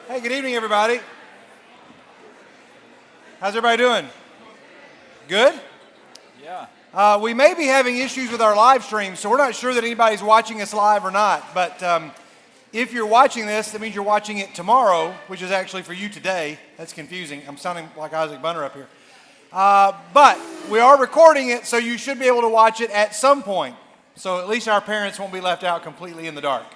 Hey, good evening, everybody. How's everybody doing? Good? Yeah. We may be having issues with our live stream, so we're not sure that anybody's watching us live or not. But if you're watching this, that means you're watching it tomorrow, which is actually for you today. That's confusing. I'm sounding like Isaac Bunner up here. But we are recording it, so you should be able to watch it at some point. So at least our parents won't be left out completely in the dark.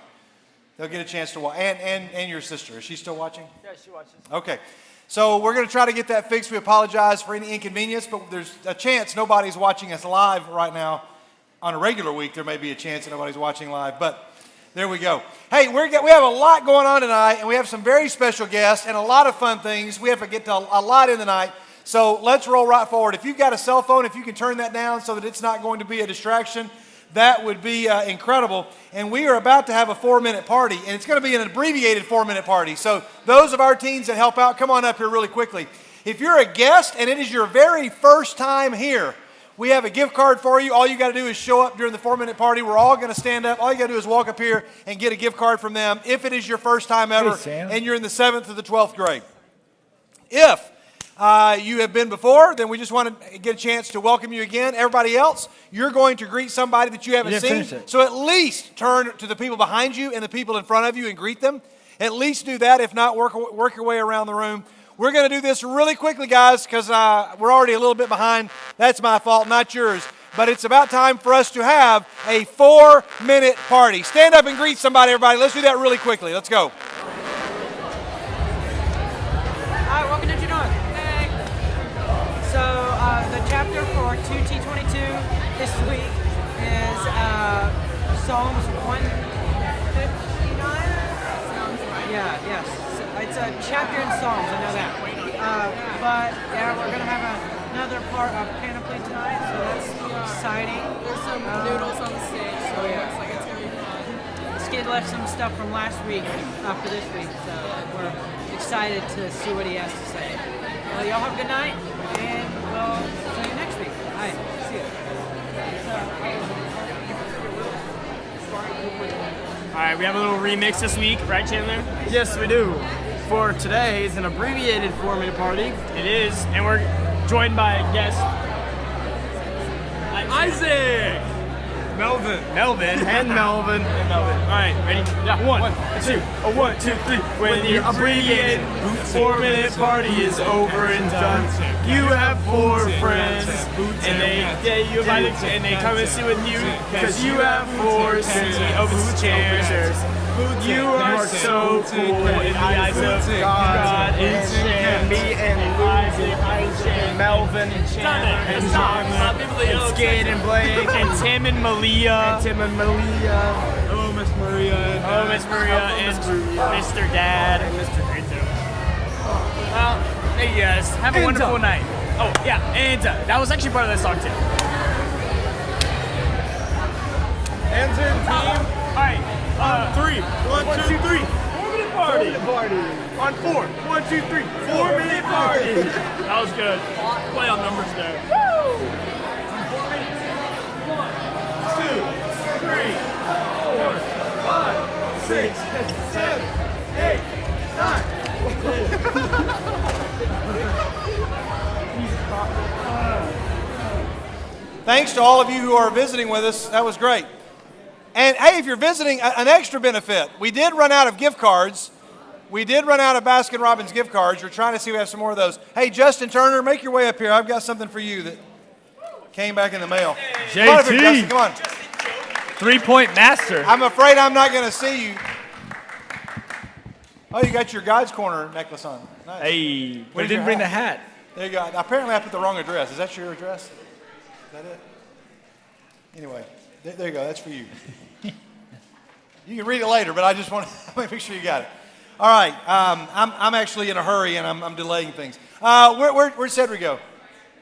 They'll get a chance to watch. And your sister, is she still watching? Yeah, she watches. Okay. So we're going to try to get that fixed. We apologize for any inconvenience, but there's a chance nobody's watching us live right now. On a regular week, there may be a chance that nobody's watching live, but there we go. Hey, we have a lot going on tonight, and we have some very special guests and a lot of fun things. We have to get to a lot in the night, so let's roll right forward. If you've got a cell phone, if you can turn that down so that it's not going to be a distraction, that would be incredible. And we are about to have a 4-minute party, and it's going to be an abbreviated 4-minute party. So those of our teens that help out, come on up here really quickly. If you're a guest and it is your very first time here, we have a gift card for you. All you got to do is show up during the 4-minute party. We're all going to stand up. All you got to do is walk up here and get a gift card from them if it is your first time ever and you're in the 7th or the 12th grade. If you have been before, then we just want to get a chance to welcome you again. Everybody else, you're going to greet somebody that you haven't seen. So at least turn to the people behind you and the people in front of you and greet them. At least do that. If not, work your way around the room. We're going to do this really quickly, guys, because we're already a little bit behind. That's my fault, not yours. But it's about time for us to have a 4-minute party. Stand up and greet somebody, everybody. Let's do that really quickly. Let's go. Hi, welcome to Junon. Hey. So the chapter for 2T22 this week is Psalms 159. Sounds right. Yeah, yes. It's a chapter in Psalms, I know that. But yeah, we're going to have another part of PANOPLY tonight, so that's exciting. There's some noodles on the stage, so it looks like it's going to be fun. Skid left some stuff from last week for this week, so we're excited to see what he has to say. Well, y'all have a good night, and we'll see you next week. All right, see you. All right, we have a little remix this week, right, Chandler? Yes, we do. For today is an abbreviated 4-minute party. It is, and we're joined by a guest, Isaac, Melvin, And Melvin. All right, ready? Yeah. 1, 2, 1, 2, 3. When the abbreviated 4-minute party is over and done, you have 4 friends, and they come and sit with you because you have 4 booth chairs. You are so cool in the eyes of God and Shem, me and Isaac and Melvin and Chandler and Chandler and Skid and Blake and Tim and Malia. Oh, Miss Maria. And Mr. Dad. And Mr. Grito. Well, hey you guys, have a wonderful night. Oh yeah, and that was actually part of that song too. Hands in, team. All right. 3. 1, 2, 3. 4-minute party. On 4. 1, 2, 3. 4-minute party. That was good. Play on numbers there. Woo! 1, 2, 3, 4, 5, 6, 7, 8, 9. Thanks to all of you who are visiting with us. That was great. And hey, if you're visiting, an extra benefit. We did run out of gift cards. We did run out of Baskin-Robbins gift cards. We're trying to see if we have some more of those. Hey, Justin Turner, make your way up here. I've got something for you that came back in the mail. JT. Come on up here, Justin. Come on. 3-point master. I'm afraid I'm not going to see you. Oh, you got your God's Corner necklace on. Nice. Hey, but Where's didn't your bring hat? the hat. There you go. Apparently I put the wrong address. Is that your address? Is that it? Anyway, there you go. That's for you. You can read it later, but I just want to make sure you got it. All right. I'm actually in a hurry, and I'm delaying things. Where'd Cedric go?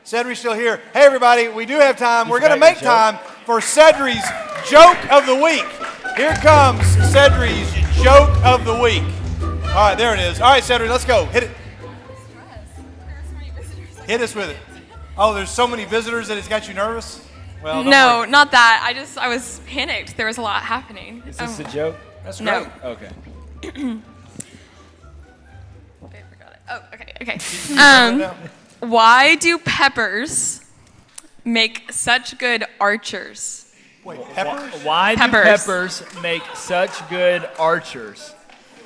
Cedric's still here. Hey, everybody. We do have time. We're going to make time for Cedric's Joke of the Week. Here comes Cedric's Joke of the Week. All right, there it is. All right, Cedric, let's go. Hit it. Hit us with it. Oh, there's so many visitors that it's got you nervous? Well, no, not that. I was panicked. There was a lot happening. Is this a joke? That's No. great. Okay. Oh, okay. Why do peppers make such good archers? Wait, peppers? Why do peppers make such good archers?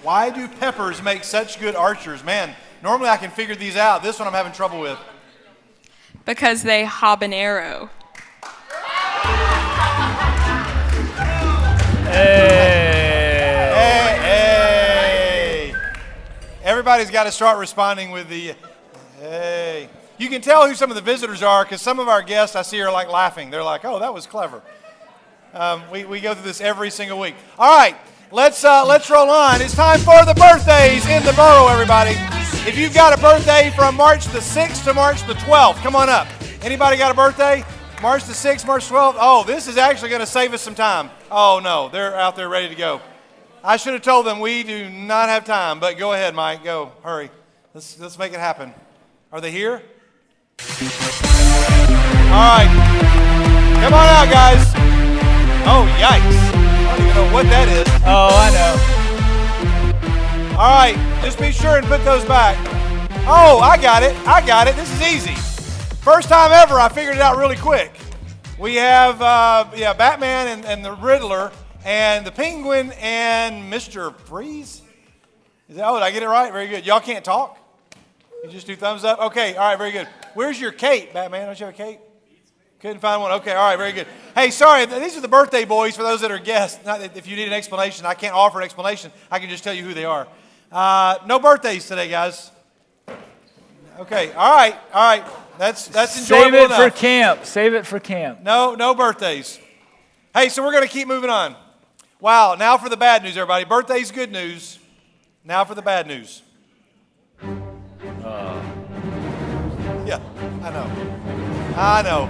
Why do peppers make such good archers? Man, normally I can figure these out. This one I'm having trouble with. Because they habanero. Hey. Everybody's got to start responding with the hey. You can tell who some of the visitors are because some of our guests I see are like laughing. They're like, oh, that was clever. We go through this every single week. All right, let's roll on. It's time for the birthdays in the borough, everybody. If you've got a birthday from March the 6th to March the 12th, come on up. Anybody got a birthday? March the 6th, March 12th? Oh, this is actually going to save us some time. Oh, no, they're out there ready to go. I should have told them we do not have time, but go ahead, Mike. Go, hurry. Let's make it happen. Are they here? All right. Come on out, guys. Oh, yikes. I don't even know what that is. Oh, I know. All right, just be sure and put those back. Oh, I got it. This is easy. First time ever, I figured it out really quick. We have, Batman and the Riddler and the Penguin and Mr. Freeze. Did I get it right? Very good. Y'all can't talk? You just do thumbs up? Okay, all right, very good. Where's your cape, Batman? Don't you have a cape? Couldn't find one. Okay, all right, very good. Hey, sorry, these are the birthday boys for those that are guests. Not that if you need an explanation, I can't offer an explanation. I can just tell you who they are. No birthdays today, guys. Okay, all right. That's enjoyable enough. Save it for camp. No birthdays. Hey, so we're going to keep moving on. Wow, now for the bad news, everybody. Birthday's good news. Now for the bad news. Yeah, I know.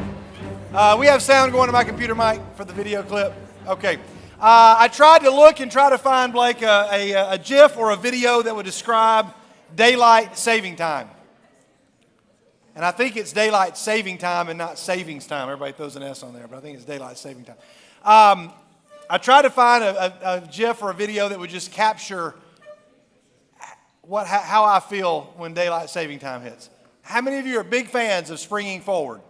We have sound going to my computer mic for the video clip. Okay. I tried to look and try to find, Blake, a GIF or a video that would describe daylight saving time. And I think it's daylight saving time and not savings time. Everybody throws an S on there, but I think it's daylight saving time. I tried to find a GIF or a video that would just capture how I feel when daylight saving time hits. How many of you are big fans of springing forward?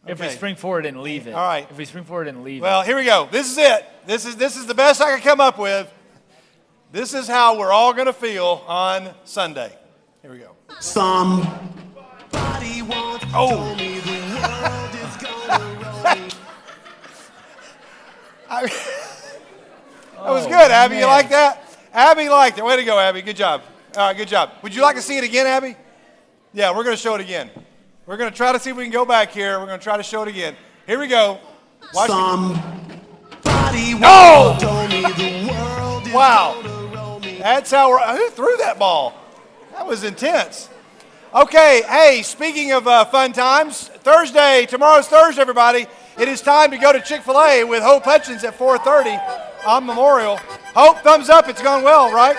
If we spring forward and leave it. All right. If we spring forward and leave it. Well, here we go. This is it. This is the best I could come up with. This is how we're all going to feel on Sunday. Here we go. Somebody once told me the world is gonna roll me. That was good, Abby. You like that? Abby liked it. Way to go, Abby. Good job. All right, good job. Would you like to see it again, Abby? Yeah, we're going to show it again. We're going to try to see if we can go back here. We're going to try to show it again. Here we go. Watch Somebody once told me the world is wow. gonna roll me. That's how who threw that ball? That was intense. Okay, hey, speaking of fun times, tomorrow's Thursday, everybody. It is time to go to Chick-fil-A with Hope Hutchins at 4:30 on Memorial. Hope, thumbs up. It's gone well, right?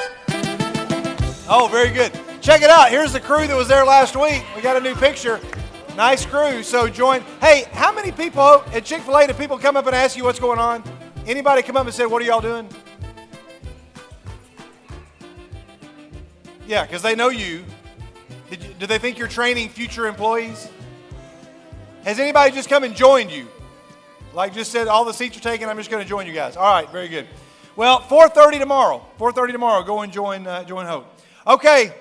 Oh, very good. Check it out. Here's the crew that was there last week. We got a new picture. Nice crew. So join. Hey, how many people at Chick-fil-A do people come up and ask you what's going on? Anybody come up and say, what are y'all doing? Yeah, because they know you. Do they think you're training future employees? Has anybody just come and joined you? Like just said, all the seats are taken, I'm just going to join you guys. All right, very good. Well, 4:30 tomorrow. 4:30 tomorrow. Go and join Hope. Okay.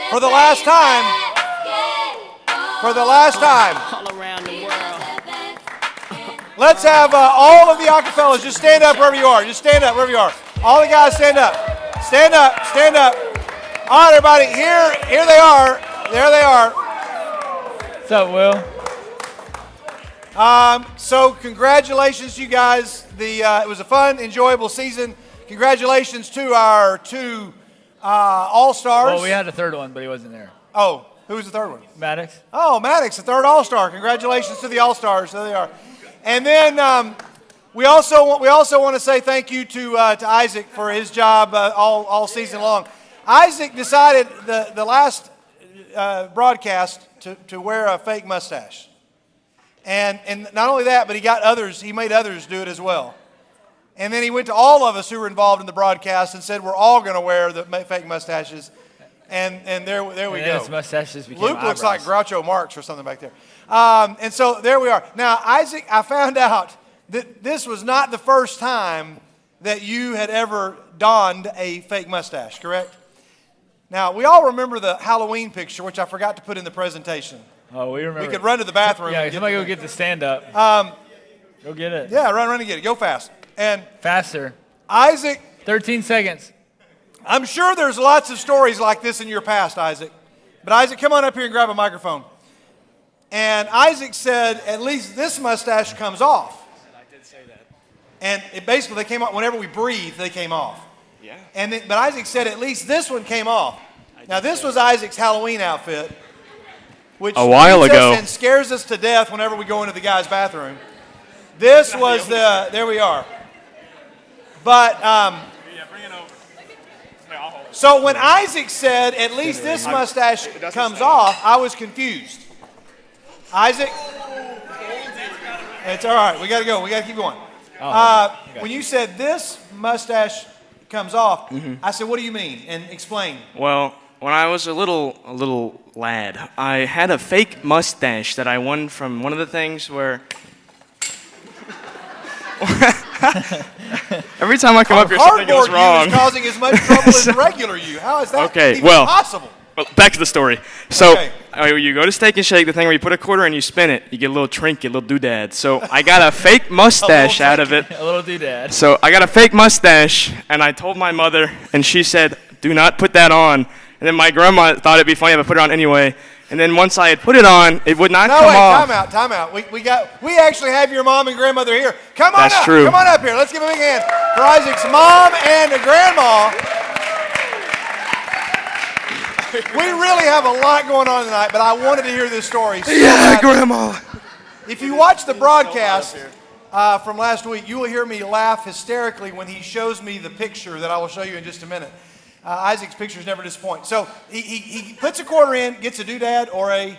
For the last time. All around the world. Let's have all of the acapellas just stand up wherever you are. Just stand up wherever you are. All the guys stand up. Stand up. Stand up. All right, everybody. Here they are. There they are. What's up, Will? So congratulations, you guys. It was a fun, enjoyable season. Congratulations to our two All-Stars. Well, we had a third one, but he wasn't there. Oh, who was the third one? Maddox. Oh, Maddox, the third All-Star. Congratulations to the All-Stars. There they are. And then we also want to say thank you to Isaac for his job all season long. Isaac decided the last broadcast to wear a fake mustache. And not only that, but he made others do it as well. And then he went to all of us who were involved in the broadcast and said we're all going to wear the fake mustaches. And there we And go. his mustache just became Luke looks like eyebrows. Groucho Marx or something back there. And so there we are. Now, Isaac, I found out that this was not the first time that you had ever donned a fake mustache, correct? Now, we all remember the Halloween picture, which I forgot to put in the presentation. Oh, we remember. We could run to the bathroom. Yeah, and somebody the go thing. get the stand-up. Go get it. Yeah, run and get it. Go fast. And Faster. Isaac, 13 seconds. I'm sure there's lots of stories like this in your past, Isaac. But Isaac, come on up here and grab a microphone. And Isaac said, at least this mustache comes off. I did say that. And it basically, they came off, whenever we breathed, they came off. Yeah. But Isaac said, at least this one came off. Now, this was Isaac's Halloween outfit, which A while beats us ago. and scares us to death whenever we go into the guy's bathroom. This was there we are. But, Yeah, bring it over. Here, I'll hold it. so when Isaac said, at least this mustache comes off, I was confused. Isaac? It's all right. We got to go. We got to keep going. When you said this mustache comes off, I said, what do you mean? And explain. Well, when I was a little lad, I had a fake mustache that I won from one of the things where every time I come up here, something goes Cardboard wrong. you is causing as much trouble as regular you. How is that Okay, even well- possible? Well, back to the story. So, Okay. you go to Steak and Shake, the thing where you put a quarter and you spin it, you get a little trinket, a little doodad. So I got a fake mustache out of it. A little doodad. So I got a fake mustache, and I told my mother, and she said, "Do not put that on." And then my grandma thought it'd be funny if I put it on anyway. And then once I had put it on, it would not No, come wait, off. time out. We actually have your mom and grandmother here. Come on That's up. true. Come on up here. Let's give a big hand for Isaac's mom and grandma. We really have a lot going on tonight, but I wanted to hear this story. So bad. Grandma. If you watch the broadcast from last week, you will hear me laugh hysterically when he shows me the picture that I will show you in just a minute. Isaac's pictures never disappoint. So he puts a quarter in, gets a doodad or a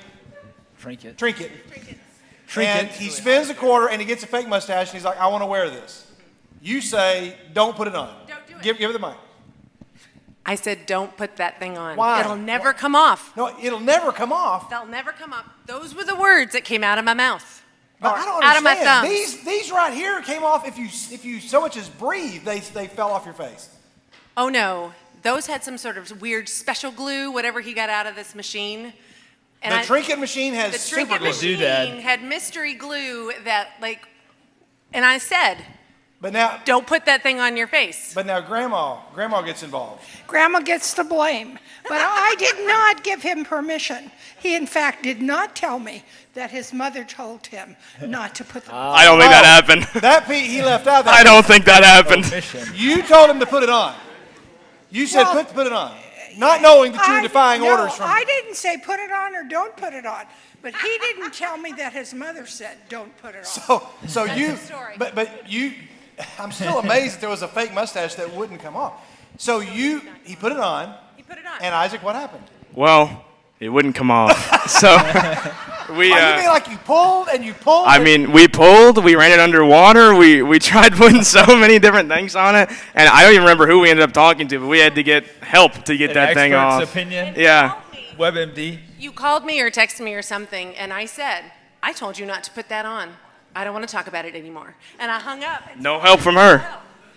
trinket. And he spins a quarter and he gets a fake mustache and he's like, I want to wear this. You say, don't put it on. Don't do it. Give it the mic. I said, don't put that thing on. Why? It'll never come off. No, it'll never come off. They'll never come up. Those were the words that came out of my mouth. But Or I don't out of my understand. thumbs. These right here came off if you so much as breathe, they fell off your face. Oh no, those had some sort of weird special glue, whatever he got out of this machine. And The trinket machine has the super trinket glue. machine Doodad. had mystery glue that and I said, But now don't put that thing on your face. grandma gets involved. Grandma gets the blame. But I did not give him permission. He, in fact, did not tell me that his mother told him not to put the I don't think that happened. That Pete he left out. I don't think that happened. You told him to put it on. You said Well, put it on, not knowing that you were defying no, orders from. I didn't say put it on or don't put it on. But he didn't tell me that his mother said don't put it on. So you, the story. but you, I'm still amazed that there was a fake mustache that wouldn't come off. So he put it on, He put it on. and Isaac, what happened? Well, it wouldn't come off. So we. You mean like you pulled and you pulled? I mean, we pulled, we ran it underwater, we tried putting so many different things on it, and I don't even remember who we ended up talking to, but we had to get help to get An that thing expert's off. opinion. Yeah. WebMD. You called me or texted me or something, and I said, I told you not to put that on. I don't want to talk about it anymore. And I hung up. No help from her.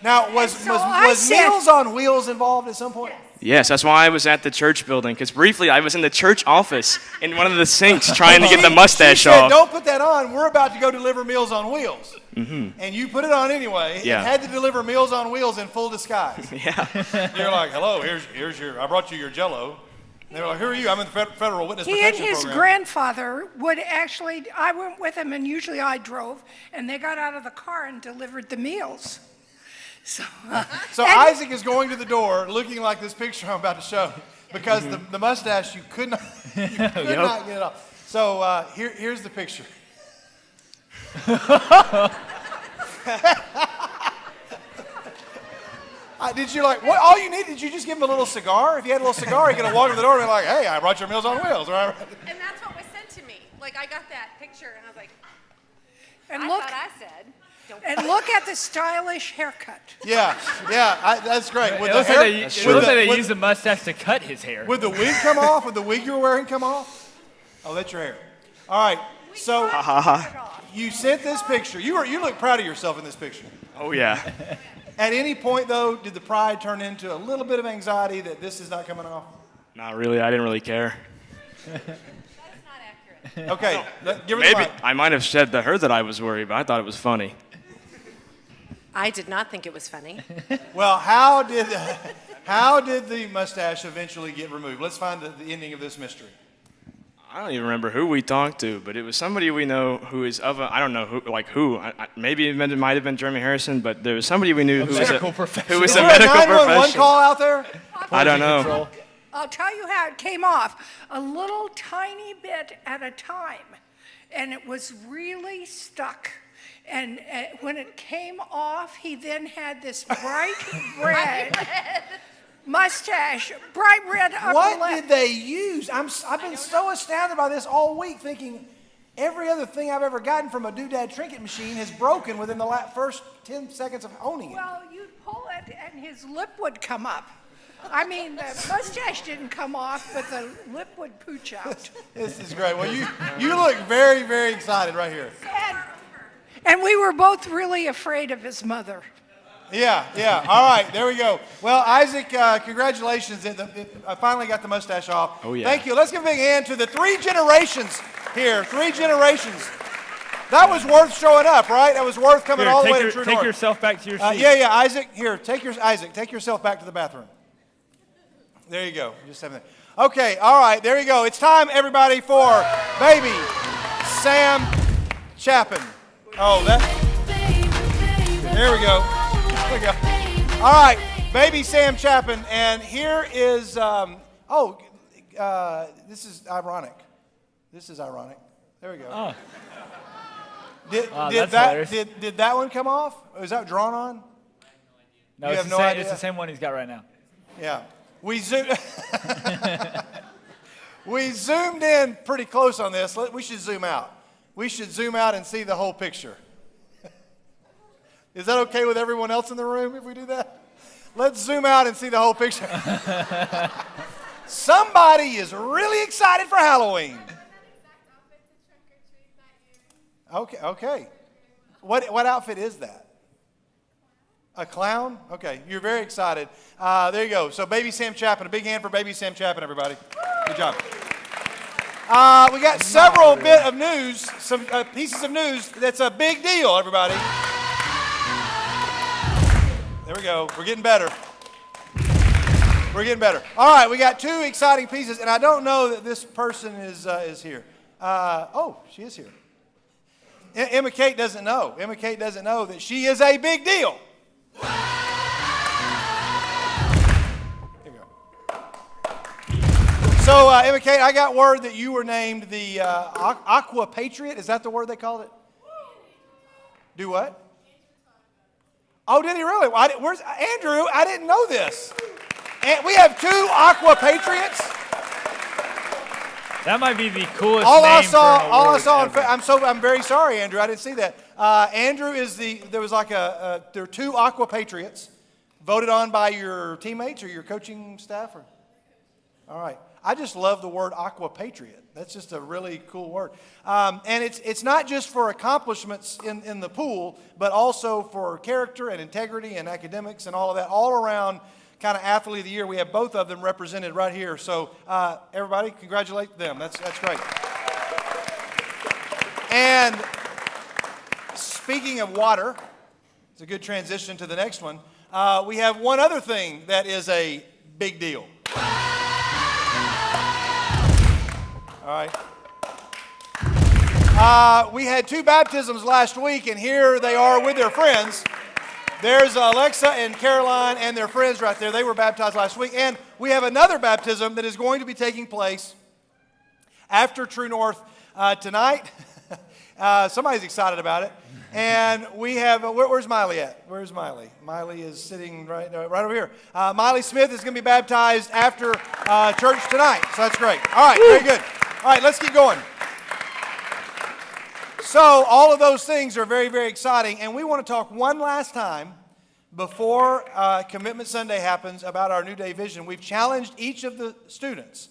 Now was so I said- Meals on Wheels involved at some point? Yes, that's why I was at the church building, because briefly I was in the church office in one of the sinks trying to get the mustache she said, off. Don't put that on. We're about to go deliver Meals on Wheels. Mm-hmm. And you put it on anyway. Yeah. And had to deliver Meals on Wheels in full disguise. Yeah. You're like, hello, here's your, I brought you your Jell-O. And they were like, who are you? I'm in the Federal Witness He and Protection his Program. grandfather would actually, I went with him and usually I drove, and they got out of the car and delivered the meals. So and- Isaac is going to the door looking like this picture I'm about to show because the mustache, you could not not get it off. So here's the picture. Did you like, what, all you need, did you just give him a little cigar? If you had a little cigar, he could have walked in the door and been like, hey, I brought your Meals on Wheels, right? And that's what was sent to me. Like, I got that picture, and I was like, And I look, thought I said. And look at the stylish haircut. Yeah, that's great. It Would looks like they, would used the mustache to cut his hair. would the wig come off? Would the wig you were wearing come off? Oh, that's your hair. All right. So you sent this picture. You look proud of yourself in this picture. Oh, yeah. At any point, though, did the pride turn into a little bit of anxiety that this is not coming off? Not really. I didn't really care. Okay, give her the Maybe mic. I might have said to her that I was worried, but I thought it was funny. I did not think it was funny. Well, how did the mustache eventually get removed? Let's find the ending of this mystery. I don't even remember who we talked to, but it was somebody we know who is of a, I don't know who, maybe it might have been Jeremy Harrison, but there was somebody we knew who was a medical professional. Is there a 911 call out there? I don't know. I'll tell you how it came off. A little tiny bit at a time. And it was really stuck. And when it came off, he then had this bright red mustache, bright red upper lip. What did they use? I've been so astounded by this all week, thinking every other thing I've ever gotten from a doodad trinket machine has broken within the first 10 seconds of owning it. Well, you'd pull it and his lip would come up. I mean, the mustache didn't come off, but the lip would pooch out. This is great. Well, you look very, very excited right here. And we were both really afraid of his mother. Yeah. All right, there we go. Well, Isaac, congratulations. I finally got the mustache off. Oh, yeah. Thank you. Let's give a big hand to the 3 generations here. 3 generations. That was worth showing up, right? That was worth coming all the way to True North. Take yourself back to your seat. Yeah, Isaac. Here, take yourself back to the bathroom. There you go. Just have that. Okay, all right, there you go. It's time, everybody, for baby Sam Chapin. Oh, there we go. There we go. All right, baby Sam Chapin, and here is, this is ironic. There we go. Oh. Did that one come off? Was that drawn on? No, You it's have no idea? It's the same one he's got right now. Yeah. We zoomed in pretty close on this. We should zoom out. We should zoom out and see the whole picture. Is that okay with everyone else in the room if we do that? Let's zoom out and see the whole picture. Somebody is really excited for Halloween. Okay. What outfit is that? A clown? Okay, you're very excited. There you go. So baby Sam Chapin, a big hand for baby Sam Chapin, everybody. Good job. We got several bit of news, some pieces of news that's a big deal, everybody. There we go. We're getting better. All right, we got 2 exciting pieces, and I don't know that this person is here. She is here. Emma Kate doesn't know. Emma Kate doesn't know that she is a big deal. There you go. So, Emma Kate, I got word that you were named the Aqua Patriot. Is that the word they called it? Do what? Oh, did he really? Where's Andrew? I didn't know this. And we have 2 Aqua Patriots. That might be the coolest name for an award ever. I'm very sorry, Andrew. I didn't see that. Andrew is there are 2 Aqua Patriots voted on by your teammates or your coaching staff. All right. I just love the word Aqua Patriot. That's just a really cool word. And it's not just for accomplishments in the pool, but also for character and integrity and academics and all of that, all around kind of athlete of the year. We have both of them represented right here. So everybody, congratulate them. That's great. And speaking of water, it's a good transition to the next one. We have one other thing that is a big deal. All right. We had 2 baptisms last week, and here they are with their friends. There's Alexa and Caroline and their friends right there. They were baptized last week. And we have another baptism that is going to be taking place after True North tonight. Somebody's excited about it. And we have, where's Miley at? Where's Miley? Miley is sitting right over here. Miley Smith is going to be baptized after church tonight. So that's great. All right, very good. All right, let's keep going. So all of those things are very, very exciting. And we want to talk one last time before Commitment Sunday happens about our New Day vision. We've challenged each of the students.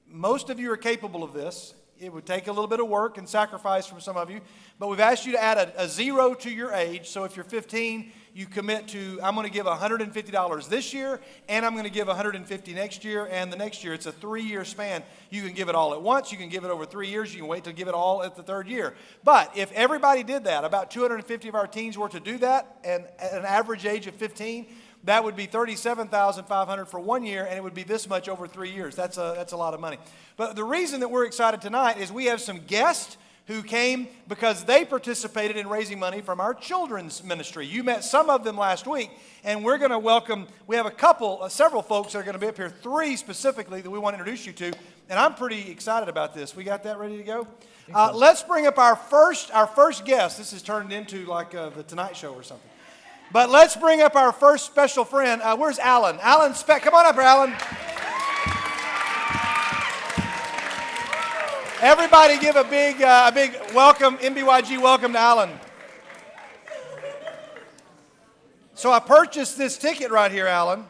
Most of you are capable of this. It would take a little bit of work and sacrifice from some of you. But we've asked you to add a 0 to your age. So if you're 15, you commit to, I'm going to give $150 this year, and I'm going to give $150 next year, and the next year. It's a 3-year span. You can give it all at once. You can give it over 3 years. You can wait to give it all at the 3rd year. But if everybody did that, about 250 of our teens were to do that, and at an average age of 15, that would be $37,500 for 1 year, and it would be this much over 3 years. That's a lot of money. But the reason that we're excited tonight is we have some guests who came because they participated in raising money from our children's ministry. You met some of them last week, and we're going to welcome, we have several folks that are going to be up here, 3 specifically that we want to introduce you to, and I'm pretty excited about this. We got that ready to go? Let's bring up our first guest. This has turned into like the Tonight Show or something. But let's bring up our first special friend. Where's Alan? Alan Speck. Come on up here, Alan. Everybody give a big welcome, nbyg welcome to Alan. So I purchased this ticket right here, Alan.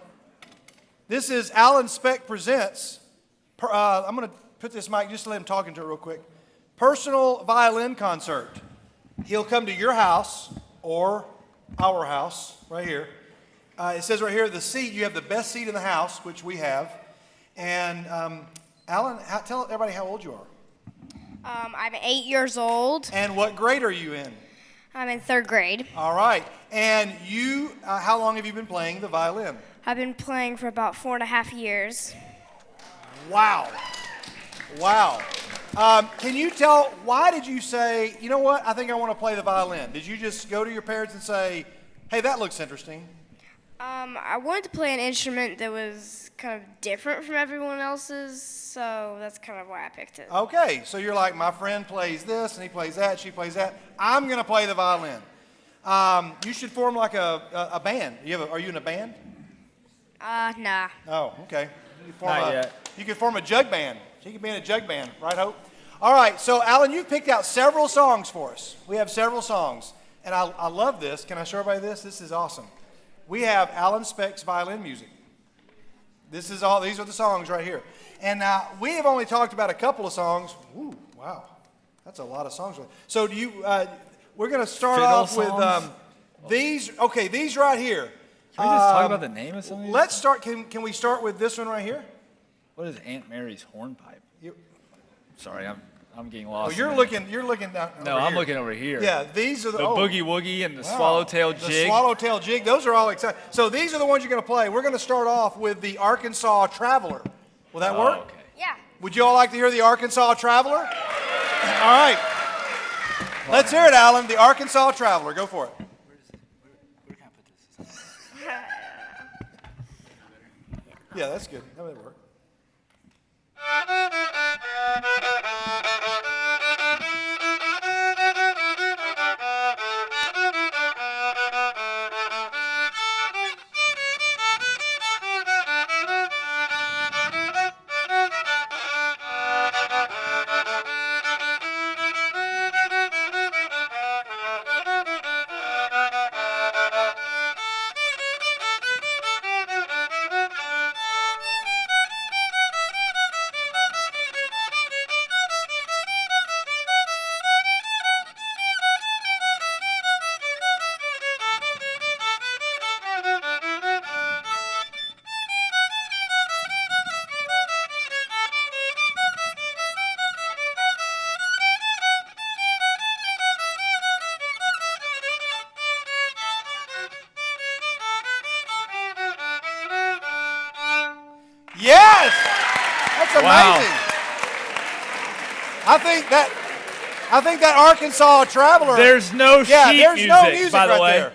This is Alan Speck Presents. I'm going to put this mic just to let him talk into it real quick. Personal violin concert. He'll come to your house or our house right here. It says right here, the seat, you have the best seat in the house, which we have. And Alan, tell everybody how old you are. I'm 8 years old. And what grade are you in? I'm in 3rd grade. All right. And you, how long have you been playing the violin? I've been playing for about 4.5 years. Wow. Wow. Can you tell, why did you say, you know what, I think I want to play the violin? Did you just go to your parents and say, hey, that looks interesting? I wanted to play an instrument that was kind of different from everyone else's, so that's kind of why I picked it. Okay, so you're like, my friend plays this, and he plays that, she plays that. I'm going to play the violin. You should form like a band. Are you in a band? Nah. Oh, okay. Not yet. You could form a jug band. You could be in a jug band, right, Hope? All right, so Alan, you've picked out several songs for us. We have several songs, and I love this. Can I show everybody this? This is awesome. We have Alan Speck's violin music. These are the songs right here. And we have only talked about a couple of songs. Ooh, wow. That's a lot of songs. So we're going to start off with these. Okay, these right here. Can we just talk about the name of some of these? Let's start. Can we start with this one right here? What is Aunt Mary's hornpipe? Sorry, I'm getting lost. Oh, you're looking down. No, I'm looking over here. Yeah, these are the boogie woogie and the swallowtail jig. The swallowtail jig. Those are all exciting. So these are the ones you're going to play. We're going to start off with the Arkansas Traveler. Will that work? Okay. Yeah. Would you all like to hear the Arkansas Traveler? All right. Let's hear it, Alan. The Arkansas Traveler. Go for it. Where can I put this? Yeah, that's good. That would work. Yes! That's amazing. Wow. I think that Arkansas Traveler. There's no music, by the right way. there.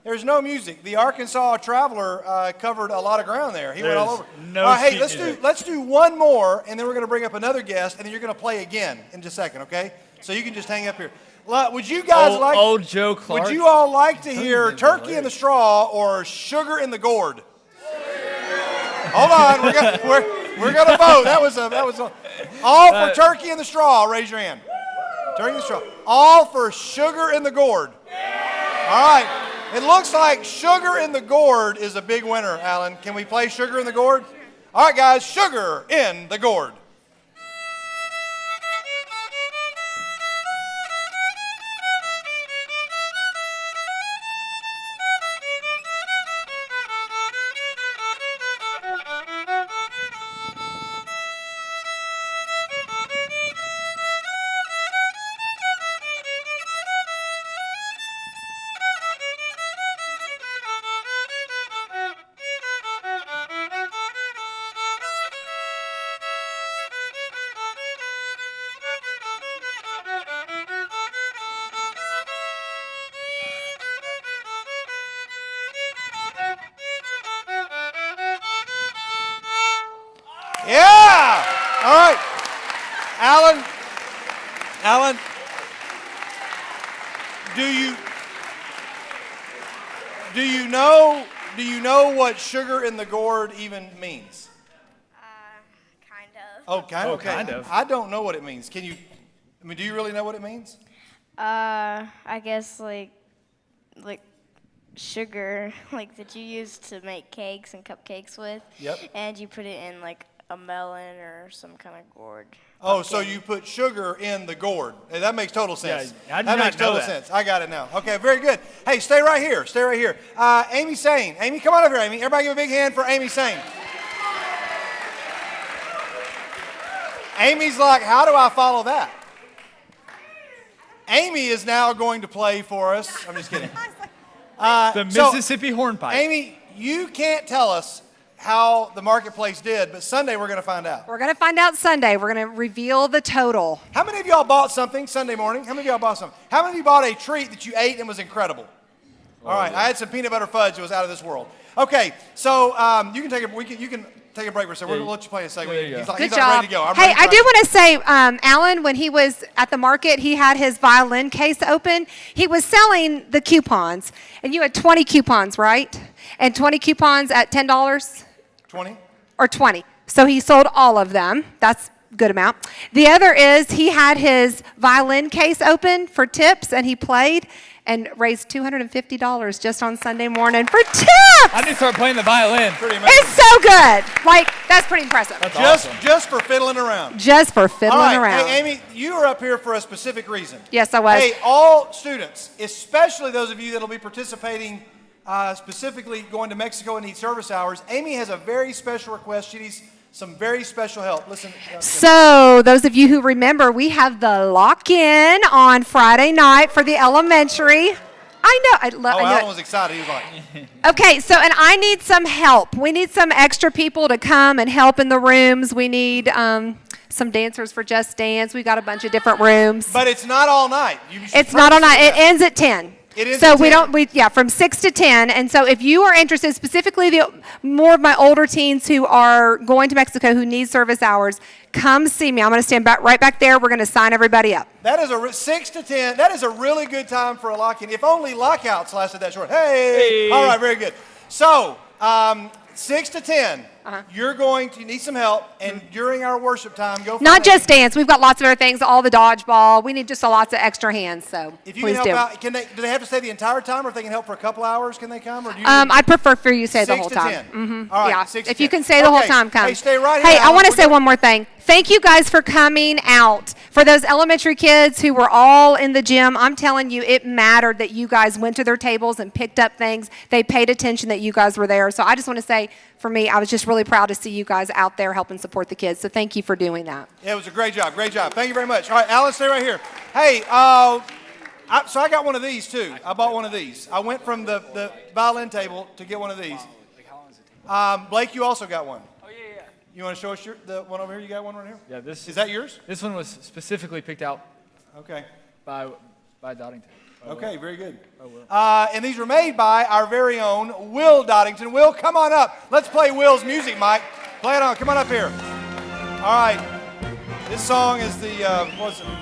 There's no music. The Arkansas Traveler covered a lot of ground there. He went all over. No hey, music. let's do one more, and then we're going to bring up another guest, and then you're going to play again in just a second, okay? So you can just hang up here. Would you guys old Joe Clark? Would you all like to hear Turkey in the Straw or Sugar in the Gourd? Hold on, we're gonna vote. That was all for Turkey in the Straw. Raise your hand. Turkey in the straw. All for sugar in the gourd. All right. It looks like sugar in the gourd is a big winner, Alan. Can we play sugar in the gourd? All right, guys, sugar in the gourd. Yeah! All right. Alan, do you know what sugar in the gourd even means? Kind of. Oh, kind of. Okay. Kind of. I don't know what it means. Do you really know what it means? I guess like sugar, like that you use to make cakes and cupcakes with. Yep. And you put it in like a melon or some kind of gourd. Oh, so you put sugar in the gourd. Hey, that makes total sense. Yeah, I did that not makes know total that. sense. I got it now. Okay, very good. Hey, stay right here. Stay right here. Amy Sane. Amy, come on over here, Amy. Everybody give a big hand for Amy Sane. Amy's like, how do I follow that? Amy is now going to play for us. I'm just kidding. The Mississippi Hornpipe. Amy, you can't tell us how the marketplace did, but Sunday we're going to find out. We're going to find out Sunday. We're going to reveal the total. How many of y'all bought something Sunday morning? How many of y'all bought something? How many of you bought a treat that you ate and was incredible? All right, I had some peanut butter fudge that was out of this world. Okay, so you can take a break for a second. We're going to let you play a second. There you go. He's like Good ready job. to go. I'm Hey, ready I to do want to say, Alan, when he was at the market, he had his violin case open. He was selling the coupons, and you had 20 coupons, right? And 20 coupons at $10? 20? Or 20. So he sold all of them. That's a good amount. The other is he had his violin case open for tips, and he played and raised $250 just on Sunday morning for tips. I need to start playing the violin. Pretty amazing. It's so good. Like, that's pretty impressive. That's awesome. Just for fiddling around. Just for fiddling All right. around. Hey, Amy, you are up here for a specific reason. Yes, I was. Hey, all students, especially those of you that will be participating, specifically going to Mexico and need service hours, Amy has a very special request. She needs some very special help. Listen. So, those of you who remember, we have the lock-in on Friday night for the elementary. I know. Alan was excited. He was like, Okay, so, and I need some help. We need some extra people to come and help in the rooms. We need some dancers for Just Dance. We got a bunch of different rooms. but it's not all night. It's not all night. It ends at 10. It ends so at 10. From 6 to 10. And so if you are interested, specifically more of my older teens who are going to Mexico who need service hours, come see me. I'm going to stand right back there. We're going to sign everybody up. That is 6 to 10. That is a really good time for a lock-in. If only lockouts lasted that short. Hey. All right, very good. So, 6 to 10. You're going to need some help, and during our worship time, go. Not Just Dance. We've got lots of other things. All the dodgeball. We need just lots of extra hands. So if you please can help out, do they have to stay the entire time, or if they can help for a couple hours, can they come? Or do you I'd prefer for you to stay the 6 whole to time. 10. All right, Yeah. 6 to If 10. you can stay the whole time, come. Hey, stay right here. Hey, I Alan. want to We're say gonna- one more thing. Thank you guys for coming out. For those elementary kids who were all in the gym, I'm telling you, it mattered that you guys went to their tables and picked up things. They paid attention that you guys were there. So I just want to say, for me, I was just really proud to see you guys out there helping support the kids. So thank you for doing that. Yeah, it was a great job. Great job. Thank you very much. All right, Alan, stay right here. Hey, so I got one of these too. I bought one of these. I went from the violin table to get one of these. Blake, you also got one. Oh, yeah. You want to show us the one over here? You got one right here? Yeah, Is that yours? This one was specifically picked out Okay. by Doddington. Okay, very good. And these were made by our very own Will Doddington. Will, come on up. Let's play Will's music, Mike. Play it on. Come on up here. All right. This song is the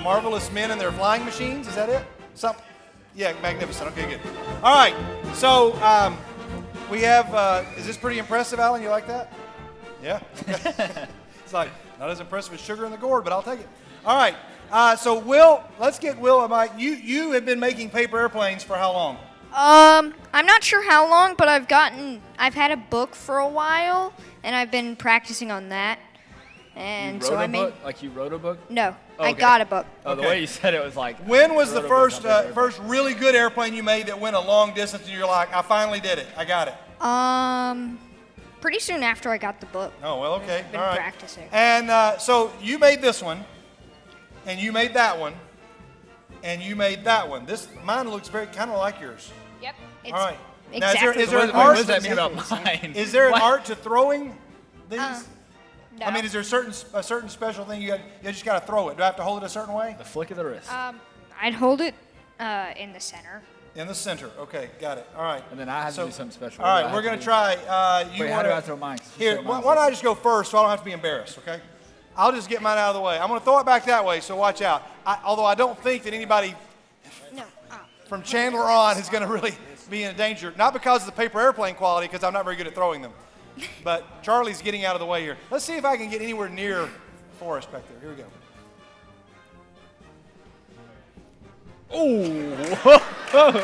Marvelous Men and Their Flying Machines. Is that it? Yeah, magnificent. Okay, good. All right. So we have. Is this pretty impressive, Alan? You like that? Yeah. It's like not as impressive as sugar in the gourd, but I'll take it. All right. So Will, let's get Will and Mike. You have been making paper airplanes for how long? I'm not sure how long, but I've had a book for a while, and I've been practicing on that. And You so wrote I a made. book? Like you wrote a book? No, Oh, I okay. got a book. Oh, the way you said it was like. When was the wrote a book first on paper first really good airplane you made that went a long distance and you're like, I finally did it, I got it? Pretty soon after I got the book. Oh, well, okay, Been all right. practicing. And so you made this one, and you made that one, and you made that one. Mine looks very kind of like yours. Yep. It's All right. Now, exactly. is there an What art? does that mean about mine? Is there an What? art to throwing these? No. I mean, is there a certain special thing you just got to throw it? Do I have to hold it a certain way? The flick of the wrist. I'd hold it in the center. In the center. Okay, got it. All right. And then I have to do something special. All What do right, I we're have going to to do? try. Wait, how do I throw mine? Here, why don't I just go first so I don't have to be embarrassed, okay? I'll just get mine out of the way. I'm going to throw it back that way, so watch out. Although I don't think that anybody from Chandler on is going to really be in danger. Not because of the paper airplane quality, because I'm not very good at throwing them. But Charlie's getting out of the way here. Let's see if I can get anywhere near Forrest back there. Here we go. Oh!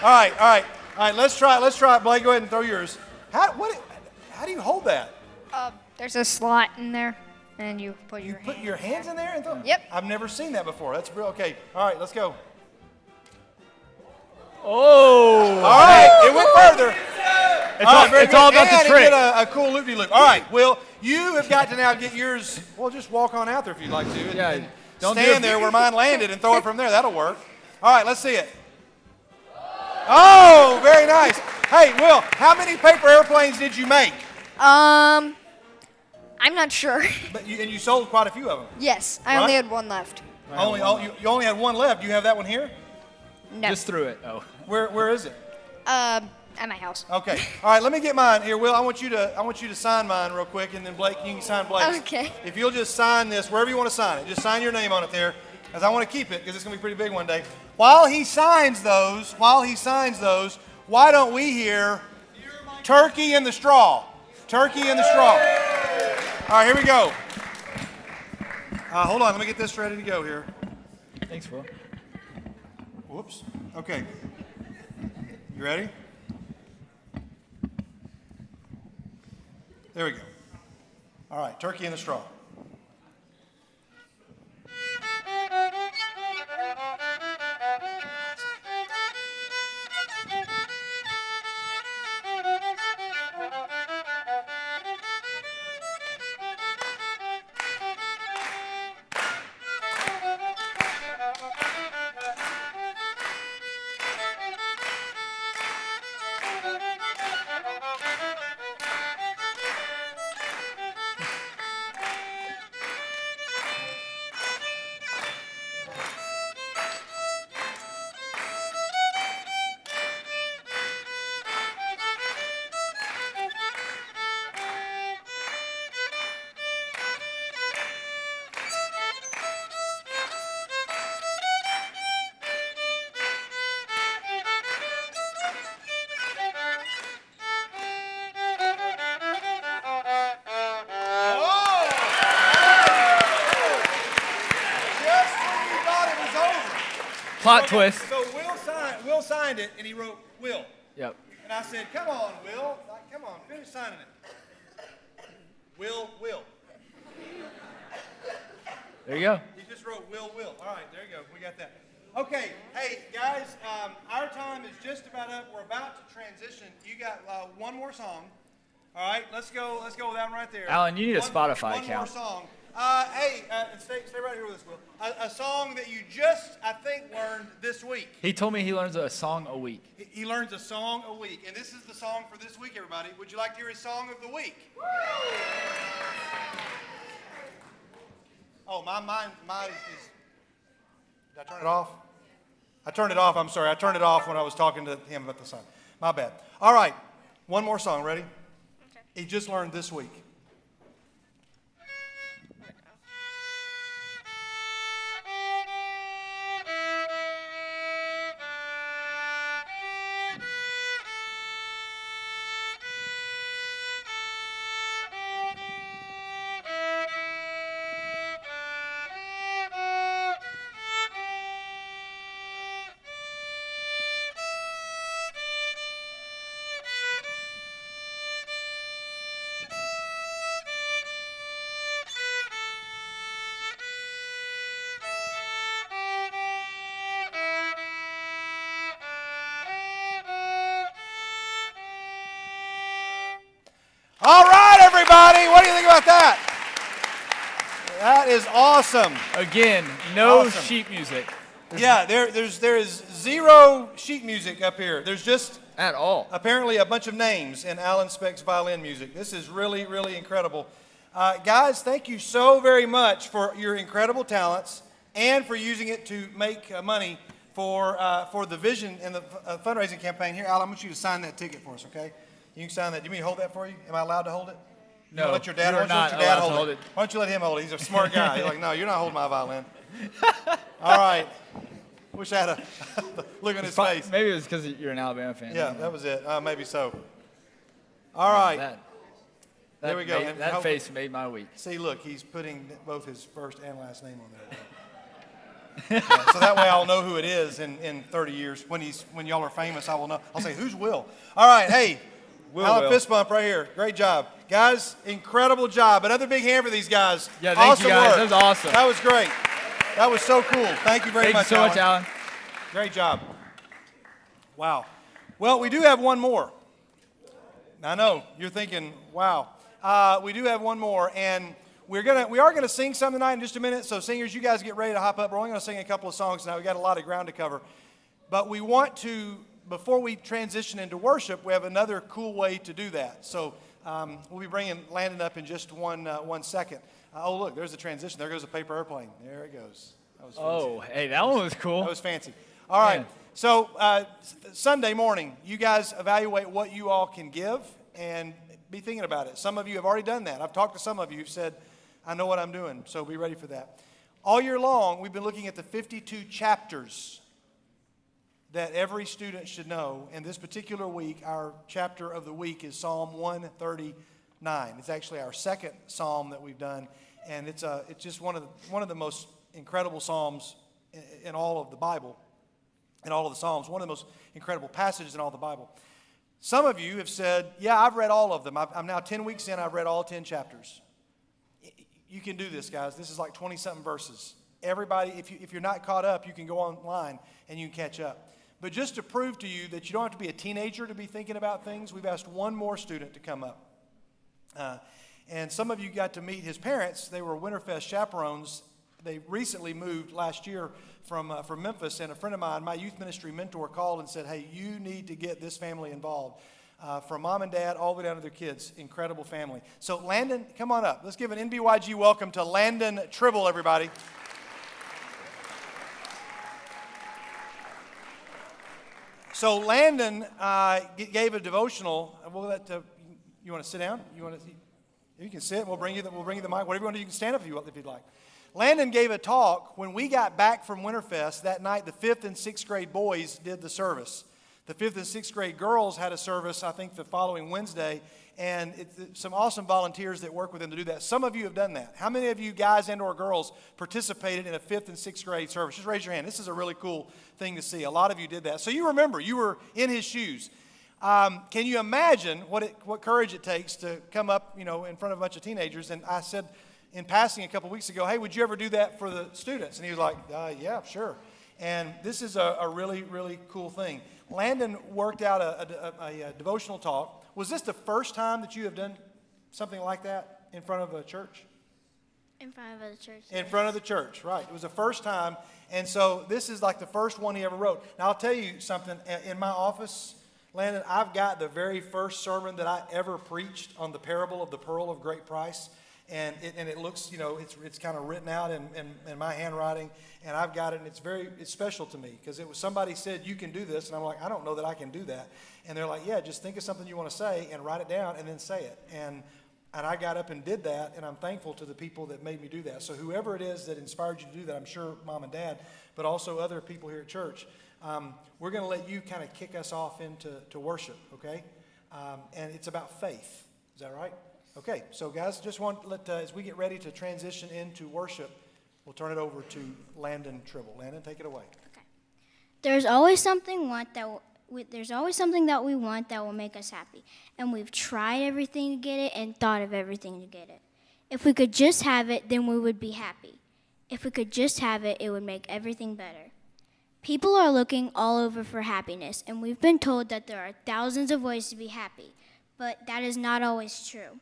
All right. Let's try it. Blake, go ahead and throw yours. How do you hold that? There's a slot in there, and you put your Put your hands in there and throw? Yep. I've never seen that before. That's real. Okay. All right, let's go. Oh! All right, it went further. It's all about and the trick. It did a cool loop-de-loop. All right, Will, you have got to now get yours. Well, just walk on out there if you'd like to. Yeah, And don't do stand it. there where mine landed and throw it from there. That'll work. All right, let's see it. Oh, very nice. Hey, Will, how many paper airplanes did you make? I'm not sure. And you sold quite a few of them. Yes, I Right? only had one left. You only had one left. Do you have that one here? No. Just threw it. Oh. Where is it? At my house. Okay. All right, let me get mine here. Will, I want you to sign mine real quick, and then Blake, you can sign Blake's. Okay. If you'll just sign this wherever you want to sign it, just sign your name on it there, because I want to keep it because it's going to be pretty big one day. While he signs those, why don't we hear Turkey in the Straw? Turkey in the Straw. All right, here we go. Hold on, let me get this ready to go here. Thanks, Will. Whoops. Okay. You ready? There we go. All right, Turkey in the Straw. Plot twist. So Will signed it, and he wrote Will. Yep. And I said, come on, Will. Come on, finish signing it. Will. There you go. He just wrote Will. All right, there you go. We got that. Okay, hey, guys, our time is just about up. We're about to transition. You got one more song. All right, let's go with that one right there. Alan, you need a Spotify one account. One more song. Stay right here with us, Will. A song that you just, I think, learned this week. He told me he learns a song a week. He learns a song a week, and this is the song for this week, everybody. Would you like to hear his song of the week? Oh, mine is. Did I turn it off? I turned it off. I'm sorry. I turned it off when I was talking to him about the song. My bad. All right, one more song. Ready? Okay. He just learned this week. is awesome. Again, no Awesome. sheet music Yeah, there is zero sheet music up here. There's just at all. apparently a bunch of names in Alan Speck's violin music. This is really, really incredible. Guys, thank you so very much for your incredible talents and for using it to make money for the vision and the fundraising campaign. Here, Alan, I want you to sign that ticket for us, okay? You can sign that. Do you mean to hold that for you? Am I allowed to hold it? No, You let your dad, you're why don't you let not your dad allowed to hold hold it? it. Why don't you let him hold it? He's a smart guy. He's like, no, you're not holding my violin. All right. Wish I had a look on his face. Maybe it was because you're an Alabama fan. Yeah, that was it. Maybe so. All right. There we go. And That hopefully- face made my week. See, look, he's putting both his first and last name on there. Yeah, so that way I'll know who it is in 30 years. When y'all are famous, I will know. I'll say, who's Will? All right, hey, Alan, fist bump right here. Great job. Guys, incredible job. Another big hand for these guys. Yeah, thank awesome you guys. Work. That was awesome. That was great. That was so cool. Thank you very much, Thank you so much, Alan. Great job. Wow. Well, we do have one more. I know you're thinking, wow. We do have one more, and we are gonna sing some tonight in just a minute. So singers, you guys get ready to hop up. We're only gonna sing a couple of songs tonight. We got a lot of ground to cover, but we want to, before we transition into worship, we have another cool way to do that. So we'll be bringing Landon up in just one second. Oh, look, there's the transition. There goes a paper airplane. There it goes. That was fancy. Oh, hey, that one was cool. That was fancy. All right. Man. So Sunday morning, you guys evaluate what you all can give and be thinking about it. Some of you have already done that. I've talked to some of you who've said, I know what I'm doing, so be ready for that. All year long, we've been looking at the 52 chapters that every student should know. And this particular week, our chapter of the week is Psalm 139. It's actually our second psalm that we've done, and it's just one of the most incredible psalms in all of the Bible, in all of the Psalms, one of the most incredible passages in all the Bible. Some of you have said, yeah, I've read all of them. I'm now 10 weeks in, I've read all 10 chapters. You can do this, guys. This is like 20-something verses. Everybody, if you're not caught up, you can go online and you can catch up. But just to prove to you that you don't have to be a teenager to be thinking about things, we've asked one more student to come up. And some of you got to meet his parents. They were Winterfest chaperones. They recently moved last year from Memphis, and a friend of mine, my youth ministry mentor, called and said, hey, you need to get this family involved. From mom and dad all the way down to their kids. Incredible family. So Landon, come on up. Let's give an NBYG welcome to Landon Tribble, everybody. So Landon gave a devotional. We'll let you want to sit down? You can sit. We'll bring you the mic. Whatever you want to do, you can stand up if you'd like. Landon gave a talk when we got back from Winterfest that night. The 5th and 6th grade boys did the service. The 5th and 6th grade girls had a service, I think, the following Wednesday, and it's some awesome volunteers that work with them to do that. Some of you have done that. How many of you guys and or girls participated in a 5th and 6th grade service? Just raise your hand. This is a really cool thing to see. A lot of you did that. So you remember, you were in his shoes. Can you imagine what courage it takes to come up, in front of a bunch of teenagers? And I said in passing a couple weeks ago, hey, would you ever do that for the students? And he was like, yeah, sure. And this is a really, really cool thing. Landon worked out a devotional talk. Was this the first time that you have done something like that in front of a church? In front of the church. In front of the church, right. It was the first time. And so this is like the first one he ever wrote. Now, I'll tell you something. In my office, Landon, I've got the very first sermon that I ever preached on the parable of the pearl of great price. And it looks, it's kind of written out in my handwriting, and I've got it, and it's special to me because it was somebody said, you can do this, and I'm like, I don't know that I can do that. And they're like, yeah, just think of something you want to say and write it down and then say it. And I got up and did that, and I'm thankful to the people that made me do that. So whoever it is that inspired you to do that, I'm sure mom and dad, but also other people here at church, we're going to let you kind of kick us off into worship, okay? And it's about faith. Is that right? Okay, so guys, just want to let, as we get ready to transition into worship, we'll turn it over to Landon Tribble. Landon, take it away. Okay. There's always something that we want that will make us happy, and we've tried everything to get it and thought of everything to get it. If we could just have it, then we would be happy. If we could just have it, it would make everything better. People are looking all over for happiness, and we've been told that there are thousands of ways to be happy, but that is not always true.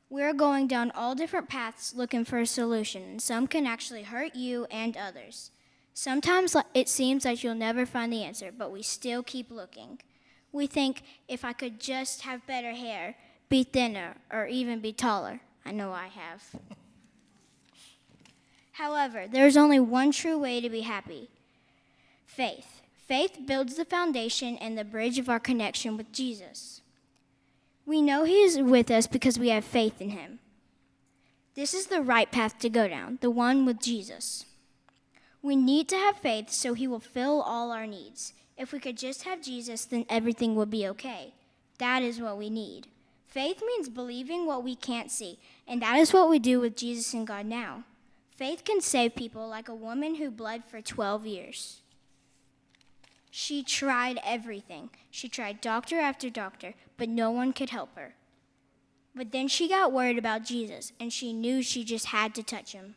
We're going down all different paths looking for a solution, and some can actually hurt you and others. Sometimes it seems like you'll never find the answer, but we still keep looking. We think, if I could just have better hair, be thinner, or even be taller. I know I have. However, there's only one true way to be happy: faith. Faith builds the foundation and the bridge of our connection with Jesus. We know He is with us because we have faith in Him. This is the right path to go down, the one with Jesus. We need to have faith so He will fill all our needs. If we could just have Jesus, then everything would be okay. That is what we need. Faith means believing what we can't see, and that is what we do with Jesus and God now. Faith can save people, like a woman who bled for 12 years. She tried everything. She tried doctor after doctor, but no one could help her. But then she got worried about Jesus, and she knew she just had to touch Him.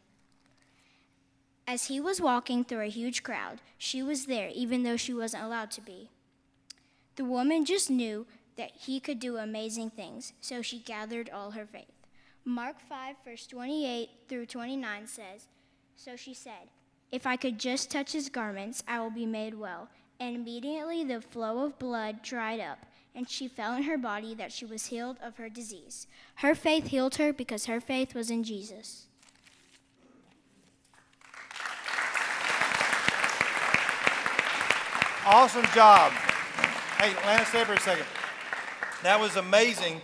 As He was walking through a huge crowd, she was there, even though she wasn't allowed to be. The woman just knew that He could do amazing things, so she gathered all her faith. Mark 5, verse 28 through 29 says, "So she said, 'If I could just touch His garments, I will be made well.' And immediately the flow of blood dried up, and she felt in her body that she was healed of her disease. Her faith healed her because her faith was in Jesus." Awesome job. Hey, Lana, stay for a second. That was amazing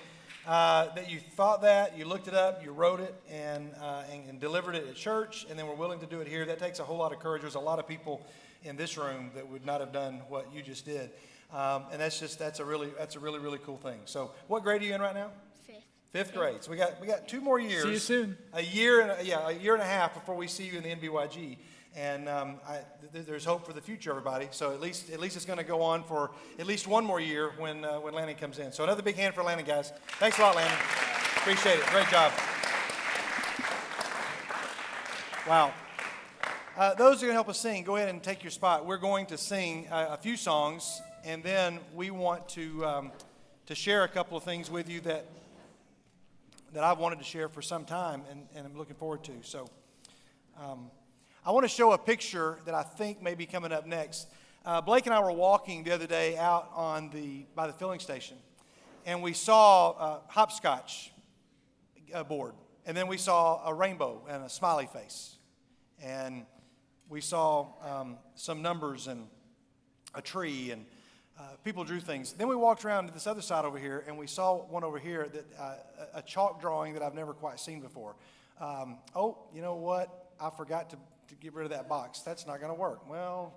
that you thought that, you looked it up, you wrote it, and delivered it at church, and then were willing to do it here. That takes a whole lot of courage. There's a lot of people in this room that would not have done what you just did, and that's a really cool thing. So, what grade are you in right now? Fifth grade. So we got 2 more years. See you soon. A year and a half before we see you in the NBYG. And there's hope for the future, everybody. So at least it's going to go on for at least 1 more year when Landon comes in. So another big hand for Landon, guys. Thanks a lot, Landon. Appreciate it. Great job. Wow. Those who are going to help us sing, go ahead and take your spot. We're going to sing a few songs, and then we want to share a couple of things with you that I've wanted to share for some time, and I'm looking forward to. So. I want to show a picture that I think may be coming up next. Blake and I were walking the other day out by the filling station, and we saw a hopscotch board, and then we saw a rainbow and a smiley face, and we saw some numbers and a tree, and people drew things. Then we walked around to this other side over here, and we saw one over here, a chalk drawing that I've never quite seen before. Oh, you know what? I forgot to get rid of that box. That's not going to work. Well,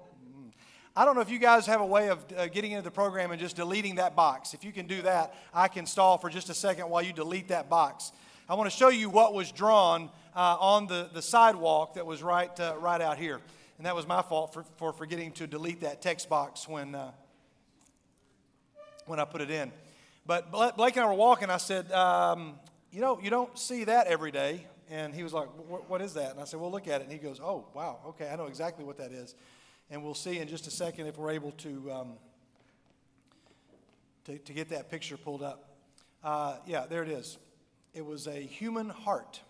I don't know if you guys have a way of getting into the program and just deleting that box. If you can do that, I can stall for just a second while you delete that box. I want to show you what was drawn on the sidewalk that was right out here. And that was my fault for forgetting to delete that text box when I put it in. But Blake and I were walking. I said, you don't see that every day. And he was like, what is that? And I said, well, look at it. And he goes, oh, wow, okay, I know exactly what that is. And we'll see in just a second if we're able to get that picture pulled up. Yeah, there it is. It was a human heart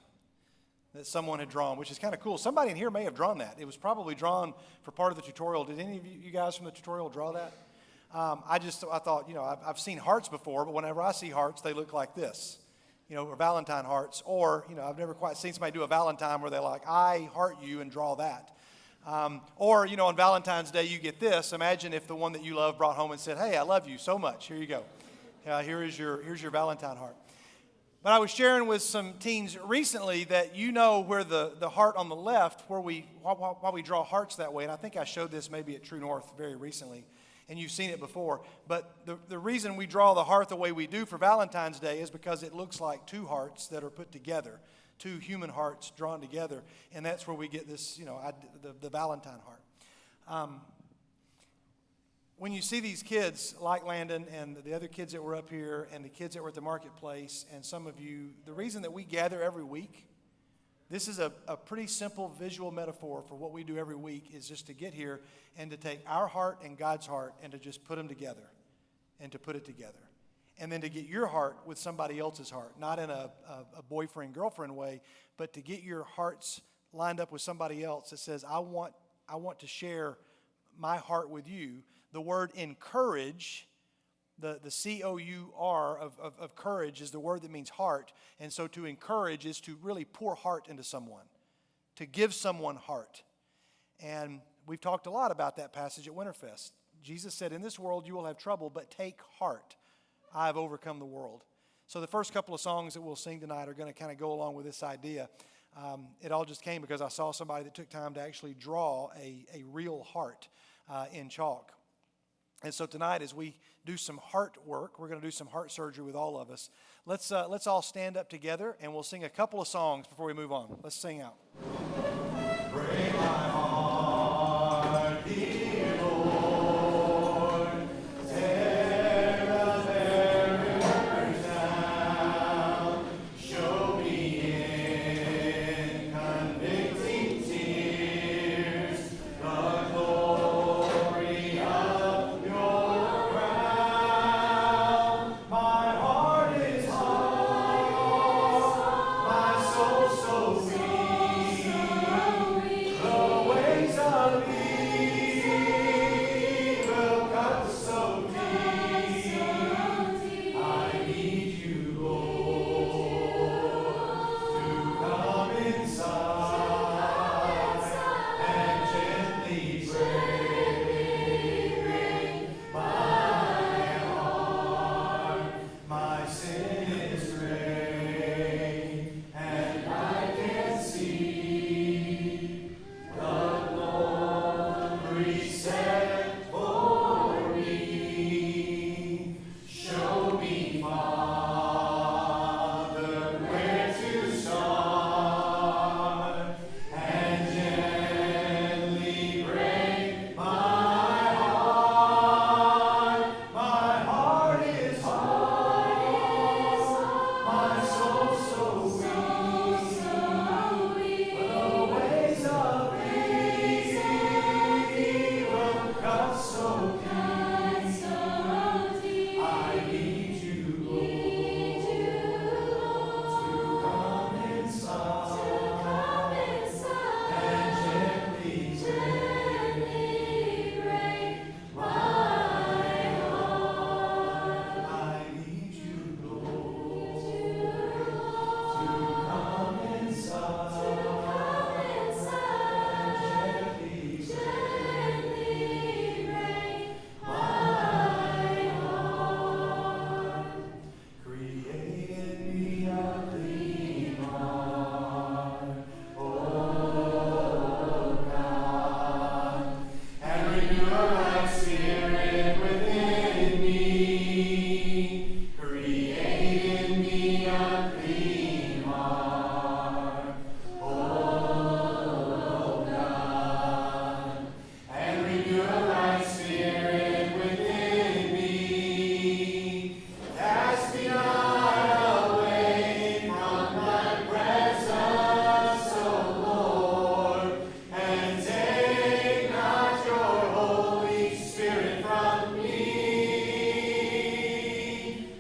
that someone had drawn, which is kind of cool. Somebody in here may have drawn that. It was probably drawn for part of the tutorial. Did any of you guys from the tutorial draw that? I thought, I've seen hearts before, but whenever I see hearts, they look like this. Or Valentine hearts, or, I've never quite seen somebody do a Valentine where they're like, I heart you, and draw that. Or, on Valentine's Day, you get this. Imagine if the one that you love brought home and said, hey, I love you so much. Here you go. Here's your Valentine heart. But I was sharing with some teens recently that where the heart on the left, why we draw hearts that way, and I think I showed this maybe at True North very recently, and you've seen it before. But the reason we draw the heart the way we do for Valentine's Day is because it looks like 2 hearts that are put together, 2 human hearts drawn together, and that's where we get this, the Valentine heart. When you see these kids like Landon and the other kids that were up here and the kids that were at the marketplace and some of you, the reason that we gather every week, this is a pretty simple visual metaphor for what we do every week, is just to get here and to take our heart and God's heart and to just put them together and to put it together. and then to get your heart with somebody else's heart, not in a boyfriend-girlfriend way, but to get your hearts lined up with somebody else that says, I want to share my heart with you. The word encourage, the C-O-U-R of courage is the word that means heart. And so to encourage is to really pour heart into someone, to give someone heart. And we've talked a lot about that passage at Winterfest. Jesus said, in this world you will have trouble, but take heart. I have overcome the world. So the first couple of songs that we'll sing tonight are going to kind of go along with this idea. It all just came because I saw somebody that took time to actually draw a real heart in chalk. And so tonight, as we do some heart work, we're going to do some heart surgery with all of us. Let's all stand up together, and we'll sing a couple of songs before we move on. Let's sing out. Break my heart, dear Lord. Tear the barriers down. Show me in convicting tears the glory of your crown. My heart is hard, my soul so weak. The ways of evil cut so deep. I need you, Lord, to come inside and gently break my heart. My sin is great, and I can see the glory set for me. Show me, Father, where to start, and gently break my heart. My heart is hard, my soul so weak. The ways of evil cut so deep. I need you, Lord, to come inside and gently break my heart. I need you, Lord, to come inside and gently break my heart. Create in me a clean heart, oh God, and renew a right spirit within me. Create in me a clean heart, oh God, and renew a right spirit within me. Cast me not away from thy presence, O Lord, and take not your Holy Spirit from me.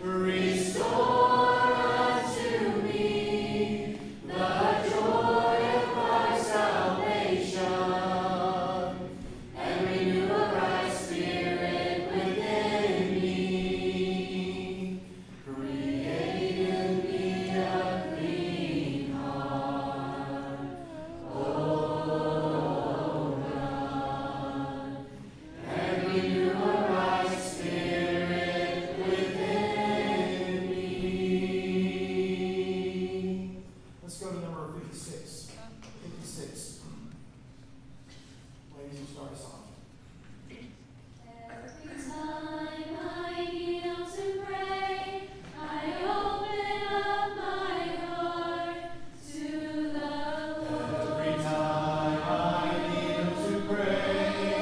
Restore unto me the joy of my salvation, and renew a right spirit within me. Create in me a clean heart, oh God, and renew a right spirit within me. Let's go to number 56. 56. Ladies, you start us off. Every time I kneel to pray, I open up my heart to the Lord. Every time I kneel to pray,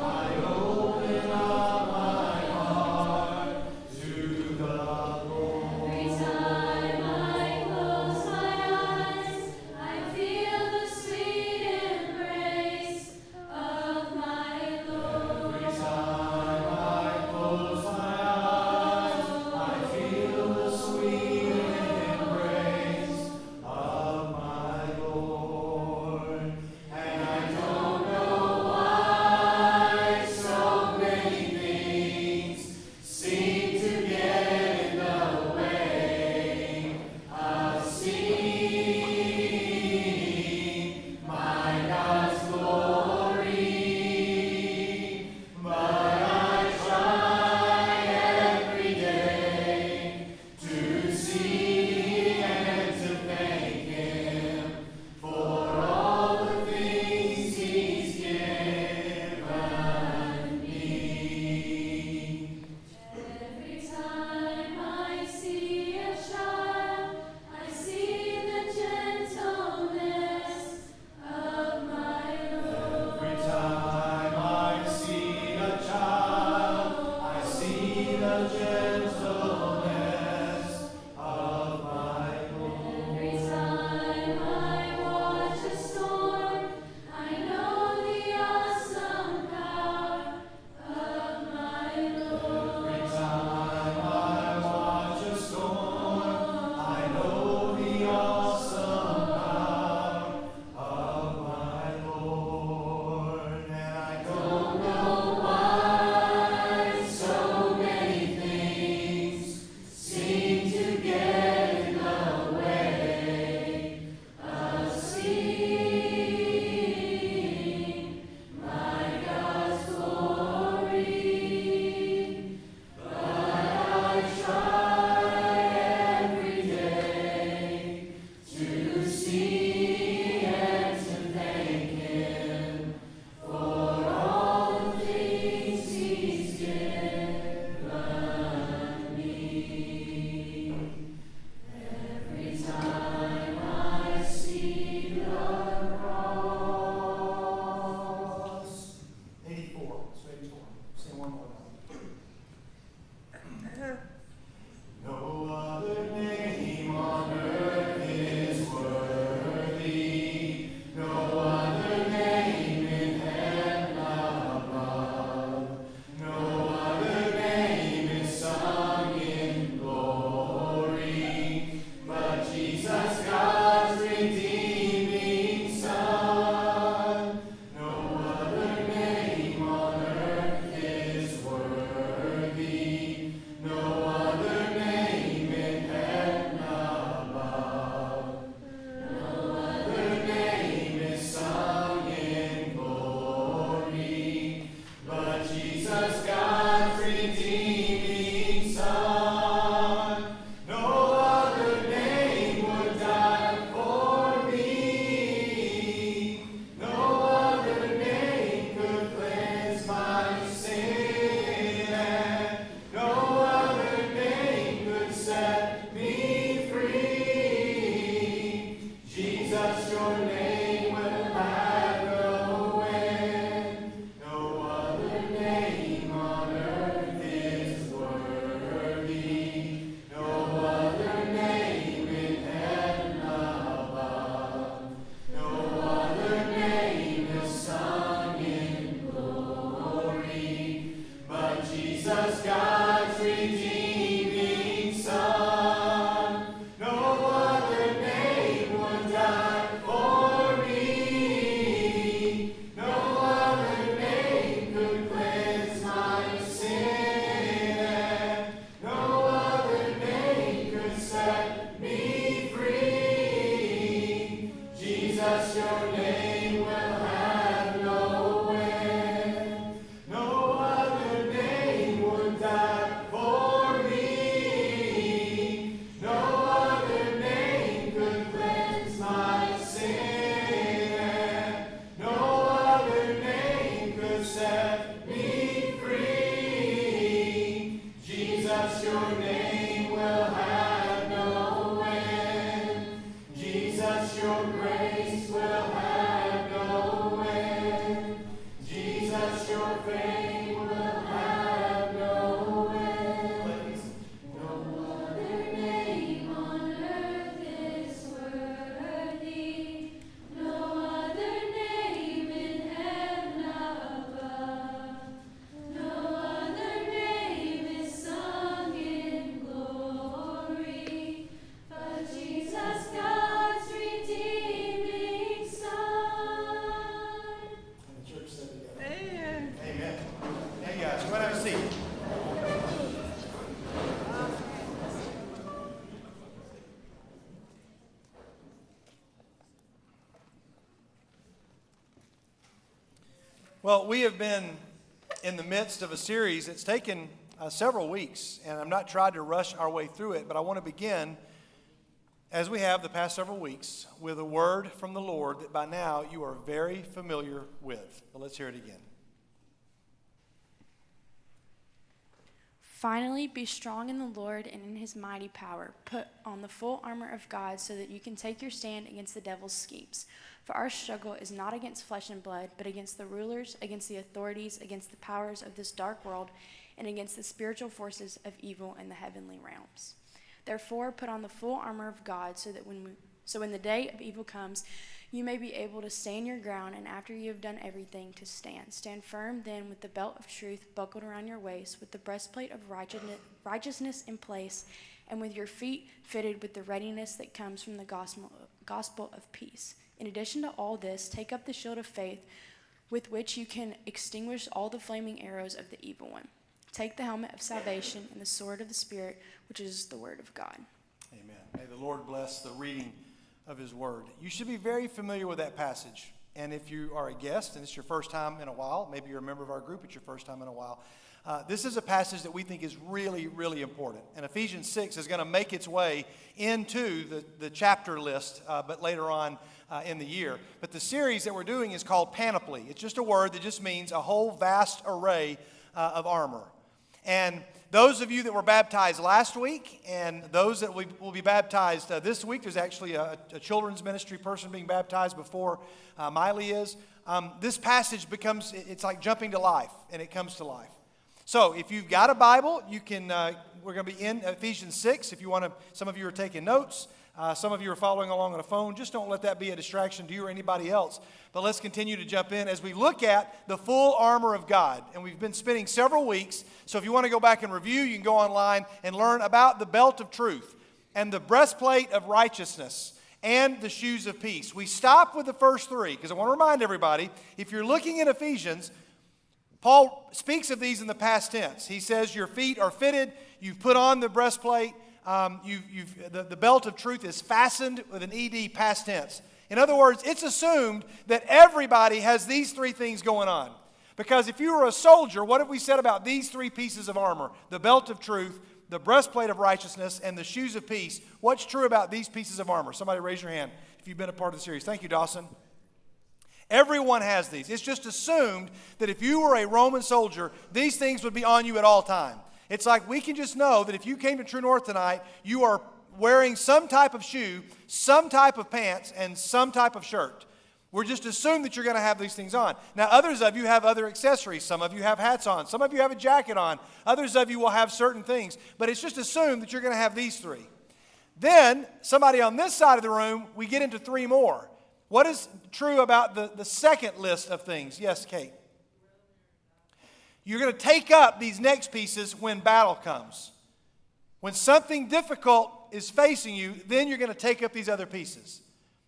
I open up my heart to the Lord. Every time I close my eyes, I feel the sweet embrace of my your grace will have no end. Jesus, your fame will have no end. No other name on earth is worthy. No other name in heaven above. No other name is sung in glory. But Jesus, God's redeeming Son. And the church said together. Amen. Amen. Hey guys, go ahead and have a seat. Well, we have been in the midst of a series. It's taken several weeks, and I'm not trying to rush our way through it, but I want to begin, as we have the past several weeks, with a word from the Lord that by now you are very familiar with. But let's hear it again. Finally, be strong in the Lord and in his mighty power. Put on the full armor of God so that you can take your stand against the devil's schemes. For our struggle is not against flesh and blood, but against the rulers, against the authorities, against the powers of this dark world, and against the spiritual forces of evil in the heavenly realms. Therefore, put on the full armor of God so that when the day of evil comes, you may be able to stand your ground, and after you have done everything, to stand. Stand firm then with the belt of truth buckled around your waist, with the breastplate of righteousness in place, and with your feet fitted with the readiness that comes from the gospel of peace. In addition to all this, take up the shield of faith, with which you can extinguish all the flaming arrows of the evil one. Take the helmet of salvation and the sword of the Spirit, which is the word of God. Amen. May the Lord bless the reading of his word. You should be very familiar with that passage. And if you are a guest and it's your first time in a while, maybe you're a member of our group, it's your first time in a while, this is a passage that we think is really, really important. And Ephesians 6 is going to make its way into the chapter list, but later on in the year. But the series that we're doing is called PANOPLY. It's just a word that just means a whole vast array of armor. And those of you that were baptized last week and those that will be baptized this week, there's actually a children's ministry person being baptized before Miley is. This passage it's like jumping to life, and it comes to life. So if you've got a Bible, you can, we're going to be in Ephesians 6. If you want to, some of you are taking notes. Some of you are following along on a phone. Just don't let that be a distraction to you or anybody else. But let's continue to jump in as we look at the full armor of God. And we've been spending several weeks. So if you want to go back and review, you can go online and learn about the belt of truth and the breastplate of righteousness and the shoes of peace. We stopped with the first three because I want to remind everybody, if you're looking at Ephesians, Paul speaks of these in the past tense. He says your feet are fitted, you've put on the breastplate, the belt of truth is fastened with an ED, past tense. In other words, it's assumed that everybody has these three things going on. Because if you were a soldier, what have we said about these three pieces of armor? The belt of truth, the breastplate of righteousness, and the shoes of peace. What's true about these pieces of armor? Somebody raise your hand if you've been a part of the series. Thank you, Dawson. Everyone has these. It's just assumed that if you were a Roman soldier, these things would be on you at all time. It's like we can just know that if you came to True North tonight, you are wearing some type of shoe, some type of pants, and some type of shirt. We're just assumed that you're going to have these things on. Now, others of you have other accessories. Some of you have hats on. Some of you have a jacket on. Others of you will have certain things. But it's just assumed that you're going to have these three. Then, somebody on this side of the room, we get into three more. What is true about the second list of things? Yes, Kate. You're going to take up these next pieces when battle comes. When something difficult is facing you, then you're going to take up these other pieces.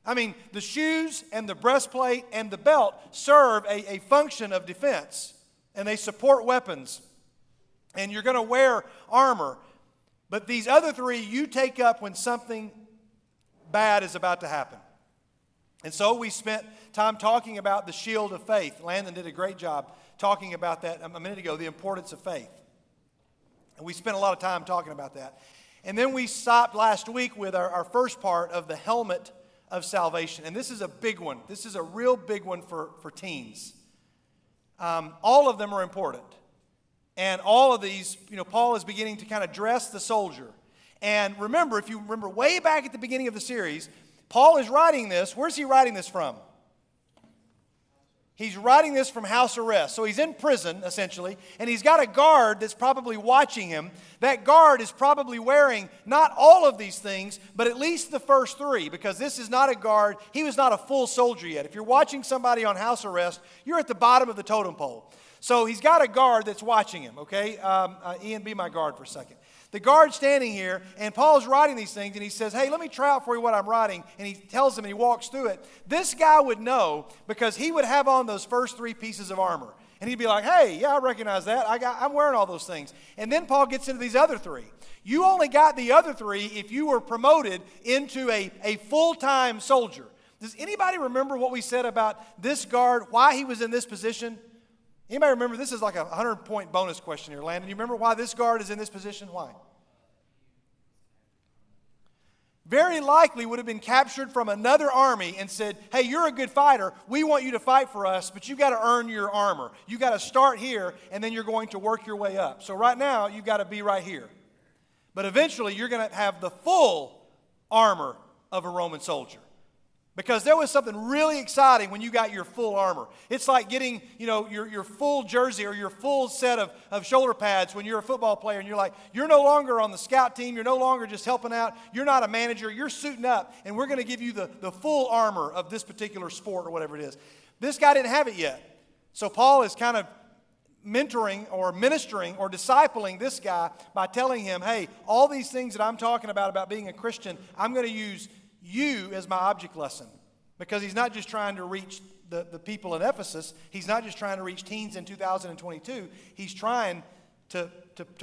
I mean, the shoes and the breastplate and the belt serve a function of defense, and they support weapons. And you're going to wear armor. But these other three you take up when something bad is about to happen. And so we spent time talking about the shield of faith. Landon did a great job talking about that a minute ago, the importance of faith. And we spent a lot of time talking about that. And then we stopped last week with our first part of the helmet of salvation. And this is a big one. This is a real big one for teens. All of them are important. And all of these, Paul is beginning to kind of dress the soldier. And remember, if you remember way back at the beginning of the series, Paul is writing this. Where's he writing this from? He's writing this from house arrest. So he's in prison, essentially, and he's got a guard that's probably watching him. That guard is probably wearing not all of these things, but at least the first three, because this is not a guard. He was not a full soldier yet. If you're watching somebody on house arrest, you're at the bottom of the totem pole. So he's got a guard that's watching him, okay? Ian, be my guard for a second. The guard's standing here, and Paul's writing these things, and he says, hey, let me try out for you what I'm writing. And he tells him, and he walks through it. This guy would know because he would have on those first three pieces of armor. And he'd be like, hey, yeah, I recognize that. I'm wearing all those things. And then Paul gets into these other three. You only got the other three if you were promoted into a full-time soldier. Does anybody remember what we said about this guard, why he was in this position? Anybody remember? This is like a 100-point bonus question here, Landon. You remember why this guard is in this position? Why? Very likely would have been captured from another army and said, hey, you're a good fighter. We want you to fight for us, but you got to earn your armor. You got to start here, and then you're going to work your way up. So right now, you've got to be right here. But eventually, you're going to have the full armor of a Roman soldier. Because there was something really exciting when you got your full armor. It's like getting, your full jersey or your full set of shoulder pads when you're a football player and you're no longer on the scout team, you're no longer just helping out, you're not a manager, you're suiting up, and we're going to give you the full armor of this particular sport or whatever it is. This guy didn't have it yet. So Paul is kind of mentoring or ministering or discipling this guy by telling him, hey, all these things that I'm talking about being a Christian, I'm going to use you as my object lesson. Because he's not just trying to reach the people in Ephesus. He's not just trying to reach teens in 2022. He's trying to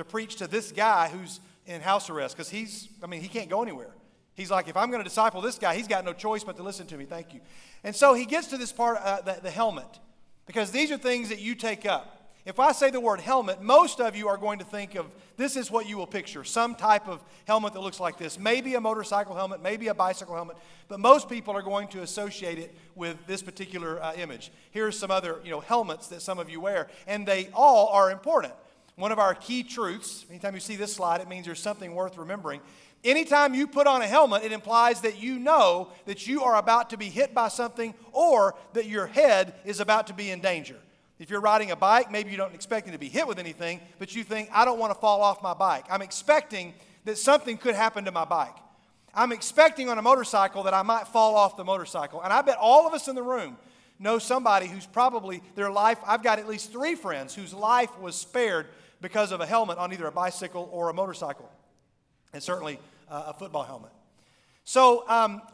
preach to this guy who's in house arrest. Because he can't go anywhere. He's like, if I'm going to disciple this guy, he's got no choice but to listen to me. Thank you. And so he gets to this part, the helmet. Because these are things that you take up. If I say the word helmet, most of you are going to think of, this is what you will picture, some type of helmet that looks like this. Maybe a motorcycle helmet, maybe a bicycle helmet, but most people are going to associate it with this particular image. Here's some other helmets that some of you wear, and they all are important. One of our key truths, anytime you see this slide, it means there's something worth remembering. Anytime you put on a helmet, it implies that you know that you are about to be hit by something or that your head is about to be in danger. If you're riding a bike, maybe you don't expect to be hit with anything, but you think, I don't want to fall off my bike. I'm expecting that something could happen to my bike. I'm expecting on a motorcycle that I might fall off the motorcycle. And I bet all of us in the room know somebody who's probably their life, I've got at least 3 friends whose life was spared because of a helmet on either a bicycle or a motorcycle. And certainly a football helmet. So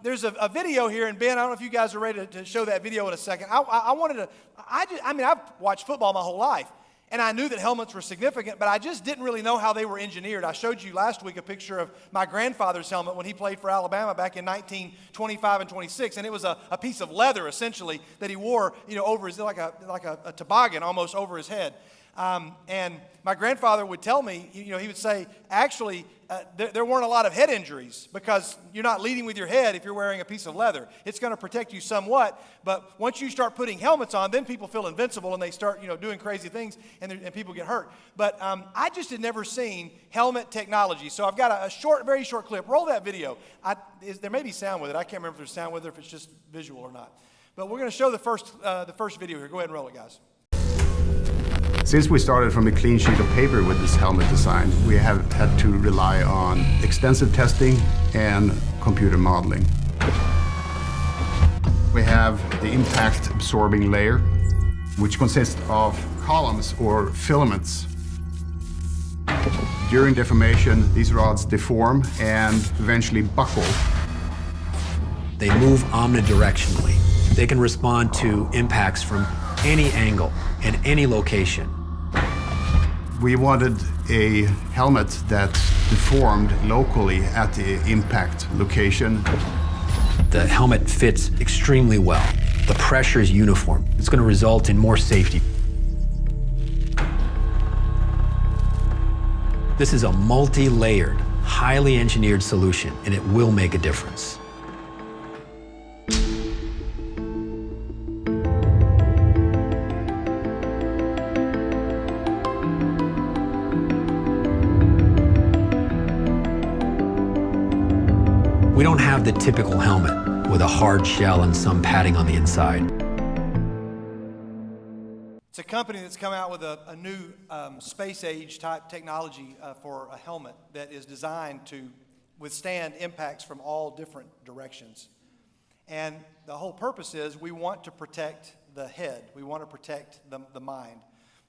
there's a video here, and Ben, I don't know if you guys are ready to show that video in a second. I've watched football my whole life, and I knew that helmets were significant, but I just didn't really know how they were engineered. I showed you last week a picture of my grandfather's helmet when he played for Alabama back in 1925 and 26, and it was a piece of leather, essentially, that he wore, over his, like a toboggan almost over his head. And my grandfather would tell me, he would say, actually, there weren't a lot of head injuries because you're not leading with your head if you're wearing a piece of leather. It's going to protect you somewhat, but once you start putting helmets on, then people feel invincible and they start, doing crazy things and people get hurt. But I just had never seen helmet technology. So I've got a very short clip. Roll that video. There may be sound with it. I can't remember if there's sound with it or if it's just visual or not. But we're going to show the first video here. Go ahead and roll it, guys. Since we started from a clean sheet of paper with this helmet design, we have had to rely on extensive testing and computer modeling. We have the impact absorbing layer, which consists of columns or filaments. During deformation, these rods deform and eventually buckle. They move omnidirectionally. They can respond to impacts from any angle and any location. We wanted a helmet that deformed locally at the impact location. The helmet fits extremely well. The pressure is uniform. It's going to result in more safety. This is a multi-layered, highly engineered solution, and it will make a difference. We don't have the typical helmet. with a hard shell and some padding on the inside. It's a company that's come out with a new space age type technology for a helmet that is designed to withstand impacts from all different directions. And the whole purpose is we want to protect the head. We want to protect the mind.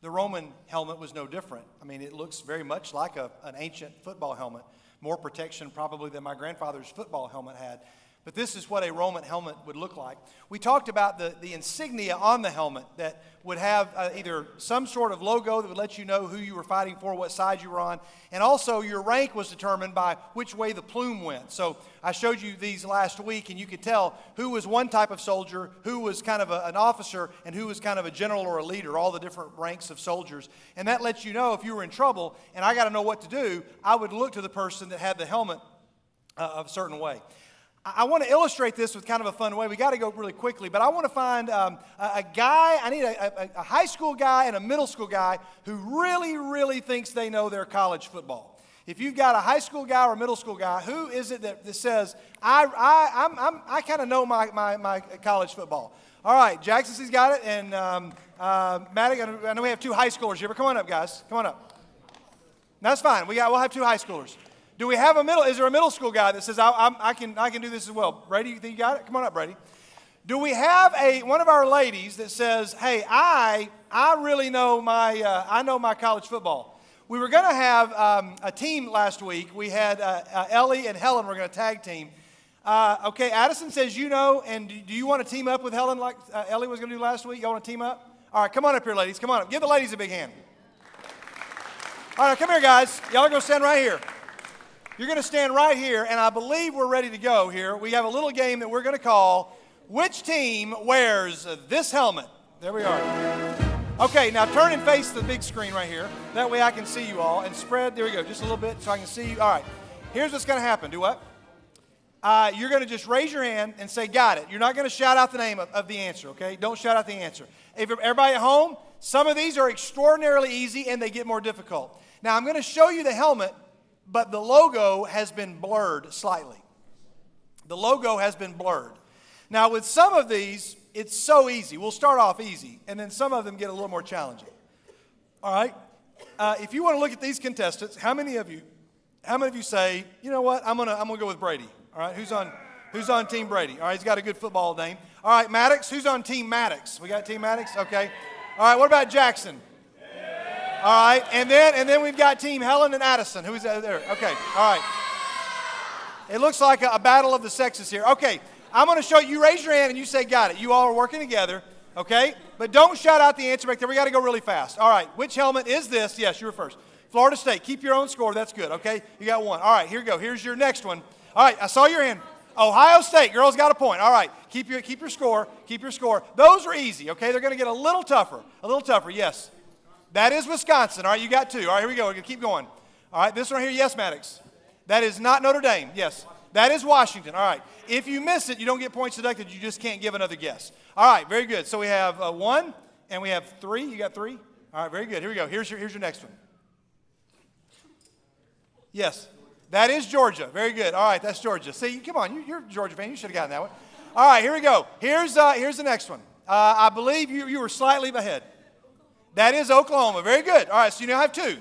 The Roman helmet was no different. I mean, it looks very much like an ancient football helmet. More protection probably than my grandfather's football helmet had. But this is what a Roman helmet would look like. We talked about the insignia on the helmet that would have either some sort of logo that would let you know who you were fighting for, what side you were on, and also your rank was determined by which way the plume went. So I showed you these last week, and you could tell who was one type of soldier, who was kind of an officer, and who was kind of a general or a leader, all the different ranks of soldiers. And that lets you know if you were in trouble, and I got to know what to do, I would look to the person that had the helmet of a certain way. I want to illustrate this with kind of a fun way. We got to go really quickly, but I want to find a guy. I need a high school guy and a middle school guy who really, really thinks they know their college football. If you've got a high school guy or a middle school guy, who is it that says I kind of know my college football? All right, Jackson's got it, and Maddie. I know we have two high schoolers here, but come on up, guys. Come on up. That's fine. We'll have two high schoolers. Do we have is there a middle school guy that says, I can do this as well? Brady, you think you got it? Come on up, Brady. Do we have one of our ladies that says, hey, I really know my college football? We were going to have a team last week. We had Ellie and Helen were going to tag team. Okay, Addison says you know, and do you want to team up with Helen like Ellie was going to do last week? Y'all want to team up? All right, come on up here, ladies. Come on up. Give the ladies a big hand. All right, come here, guys. Y'all are going to stand right here. You're going to stand right here, and I believe we're ready to go here. We have a little game that we're going to call, Which Team Wears This Helmet? There we are. Okay, now turn and face the big screen right here. That way I can see you all. And spread, there we go, just a little bit so I can see you. All right, here's what's going to happen. Do what? You're going to just raise your hand and say, got it. You're not going to shout out the name of the answer, okay? Don't shout out the answer. If everybody at home, some of these are extraordinarily easy, and they get more difficult. Now, I'm going to show you the helmet, but the logo has been blurred slightly. The logo has been blurred. Now, with some of these, it's so easy. We'll start off easy, and then some of them get a little more challenging. All right? If you want to look at these contestants, how many of you say, you know what, I'm gonna go with Brady? All right, who's on Team Brady? All right, he's got a good football name. All right, Maddox, who's on Team Maddox? We got Team Maddox? Okay. All right, what about Jackson? All right, and then we've got Team Helen and Addison. Who's there? Okay, all right. It looks like a battle of the sexes here. Okay, I'm going to show you. Raise your hand and you say, got it. You all are working together, okay? But don't shout out the answer back there. We got to go really fast. All right, which helmet is this? Yes, you were first. Florida State. Keep your own score. That's good, okay? You got one. All right, here you go. Here's your next one. All right, I saw your hand. Ohio State. Girls got a point. All right, keep your score. Keep your score. Those are easy, okay? They're going to get a little tougher. A little tougher, yes. That is Wisconsin. All right, you got two. All right, here we go. We're going to keep going. All right, this one here, yes, Maddox. That is not Notre Dame. Yes. That is Washington. All right. If you miss it, you don't get points deducted. You just can't give another guess. All right, very good. So we have one, and we have three. You got three? All right, very good. Here we go. Here's your next one. Yes. That is Georgia. Very good. All right, that's Georgia. See, come on. You're a Georgia fan. You should have gotten that one. All right, here we go. Here's the next one. I believe you were slightly ahead. That is Oklahoma. Very good. All right, so you now have two.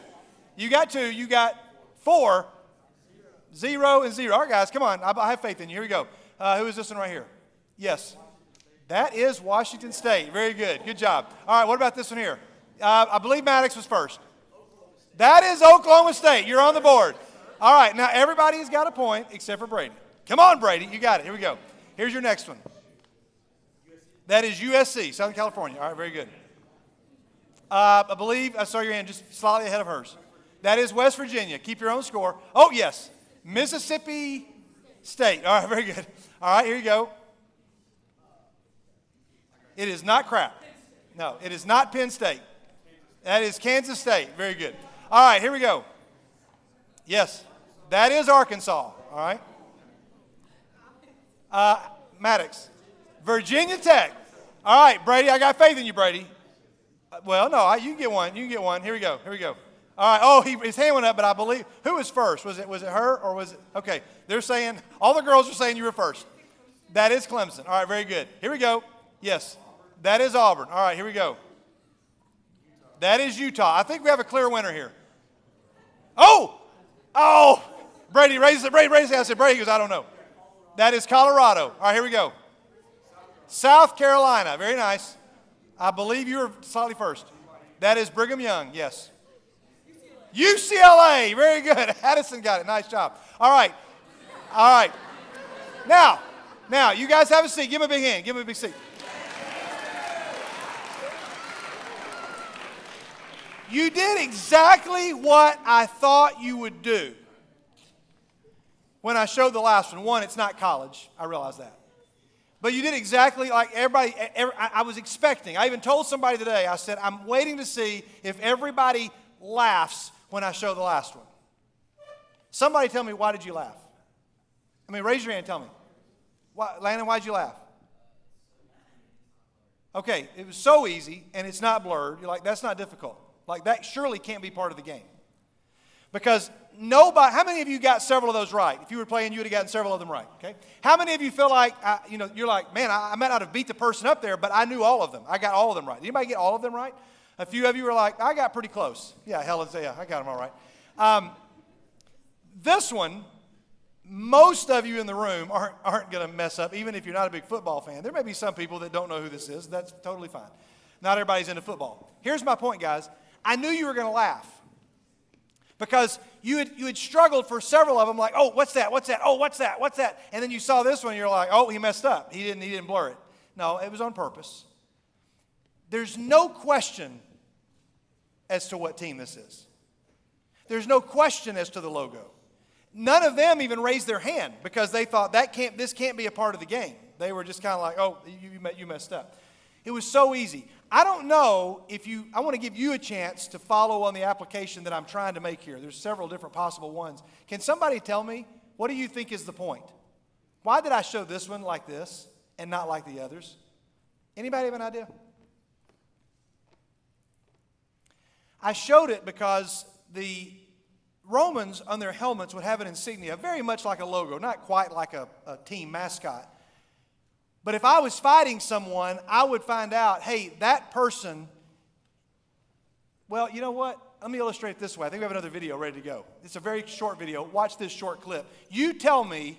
You got two. You got four. 0 and 0. All right, guys, come on. I have faith in you. Here we go. Who is this one right here? Yes. That is Washington State. Very good. Good job. All right, what about this one here? I believe Maddox was first. That is Oklahoma State. You're on the board. All right, now everybody has got a point except for Brady. Come on, Brady. You got it. Here we go. Here's your next one. That is USC, Southern California. All right, very good. I believe I saw your hand just slightly ahead of hers. That is West Virginia. Keep your own score. Oh, yes. Mississippi State. All right, very good. All right, here you go. It is not crap. No, it is not Penn State. That is Kansas State. Very good. All right, here we go. Yes, that is Arkansas. All right. Maddox. Virginia Tech. All right, Brady, I got faith in you, Brady. Well, no, you can get one. You can get one. Here we go. Here we go. All right. Oh, his hand went up, but I believe who was first? Was it her or was it? Okay. They're saying all the girls are saying you were first. That is Clemson. All right, very good. Here we go. Yes, that is Auburn. All right, here we go. That is Utah. I think we have a clear winner here. Oh! Brady, raise it. I said, Brady goes, I don't know. That is Colorado. All right, here we go. South Carolina. Very nice. I believe you were slightly first. That is Brigham Young. Yes. UCLA. Very good. Addison got it. Nice job. All right. Now, you guys have a seat. Give him a big hand. Give him a big seat. You did exactly what I thought you would do when I showed the last one. One, it's not college. I realize that. But you did exactly like everybody, I was expecting. I even told somebody today, I said, I'm waiting to see if everybody laughs when I show the last one. Somebody tell me, why did you laugh? I mean, raise your hand and tell me. Landon, why did you laugh? Okay, it was so easy, and it's not blurred. You're like, that's not difficult. Like, that surely can't be part of the game. Because nobody, how many of you got several of those right? If you were playing, you would have gotten several of them right, okay? How many of you feel like, you're like, man, I might not have beat the person up there, but I knew all of them. I got all of them right. Did anybody get all of them right? A few of you were like, I got pretty close. Yeah, Helen said, yeah, I got them all right. This one, most of you in the room aren't going to mess up, even if you're not a big football fan. There may be some people that don't know who this is. That's totally fine. Not everybody's into football. Here's my point, guys. I knew you were going to laugh because you had struggled for several of them, like, oh, what's that? What's that? Oh, what's that? What's that? And then you saw this one, and you're like, oh, he messed up. He didn't blur it. No, it was on purpose. There's no question as to what team this is. There's no question as to the logo. None of them even raised their hand because they thought this can't be a part of the game. They were just kind of like, oh, you messed up. It was so easy. I don't know I want to give you a chance to follow on the application that I'm trying to make here. There's several different possible ones. Can somebody tell me, what do you think is the point? Why did I show this one like this and not like the others? Anybody have an idea? I showed it because the Romans on their helmets would have an insignia, very much like a logo, not quite like a team mascot. But if I was fighting someone, I would find out, hey, that person, well, you know what? Let me illustrate it this way. I think we have another video ready to go. It's a very short video. Watch this short clip. You tell me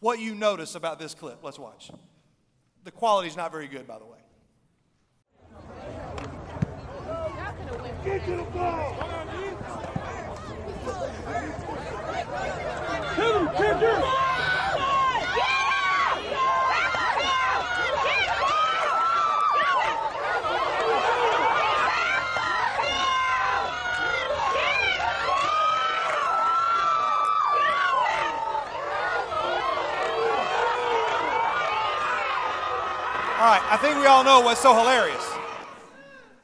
what you notice about this clip. Let's watch. The quality's not very good, by the way. Get to the ball! All right, I think we all know what's so hilarious.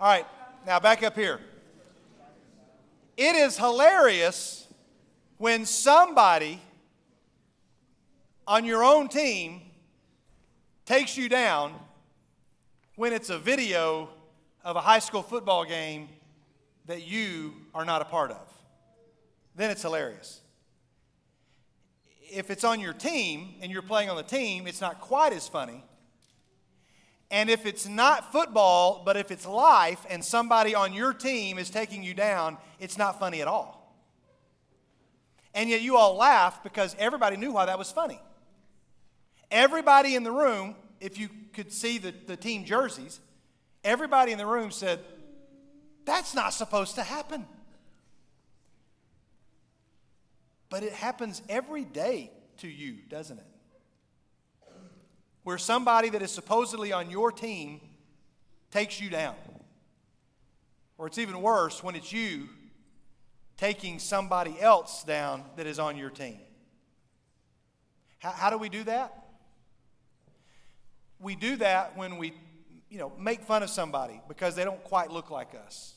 All right, now back up here. It is hilarious when somebody on your own team takes you down when it's a video of a high school football game that you are not a part of. Then it's hilarious. If it's on your team and you're playing on the team, it's not quite as funny. And if it's not football, but if it's life and somebody on your team is taking you down, it's not funny at all. And yet you all laugh because everybody knew why that was funny. Everybody in the room, if you could see the team jerseys, everybody in the room said, that's not supposed to happen. But it happens every day to you, doesn't it? Where somebody that is supposedly on your team takes you down. Or it's even worse when it's you taking somebody else down that is on your team. How do we do that? We do that when we, make fun of somebody because they don't quite look like us.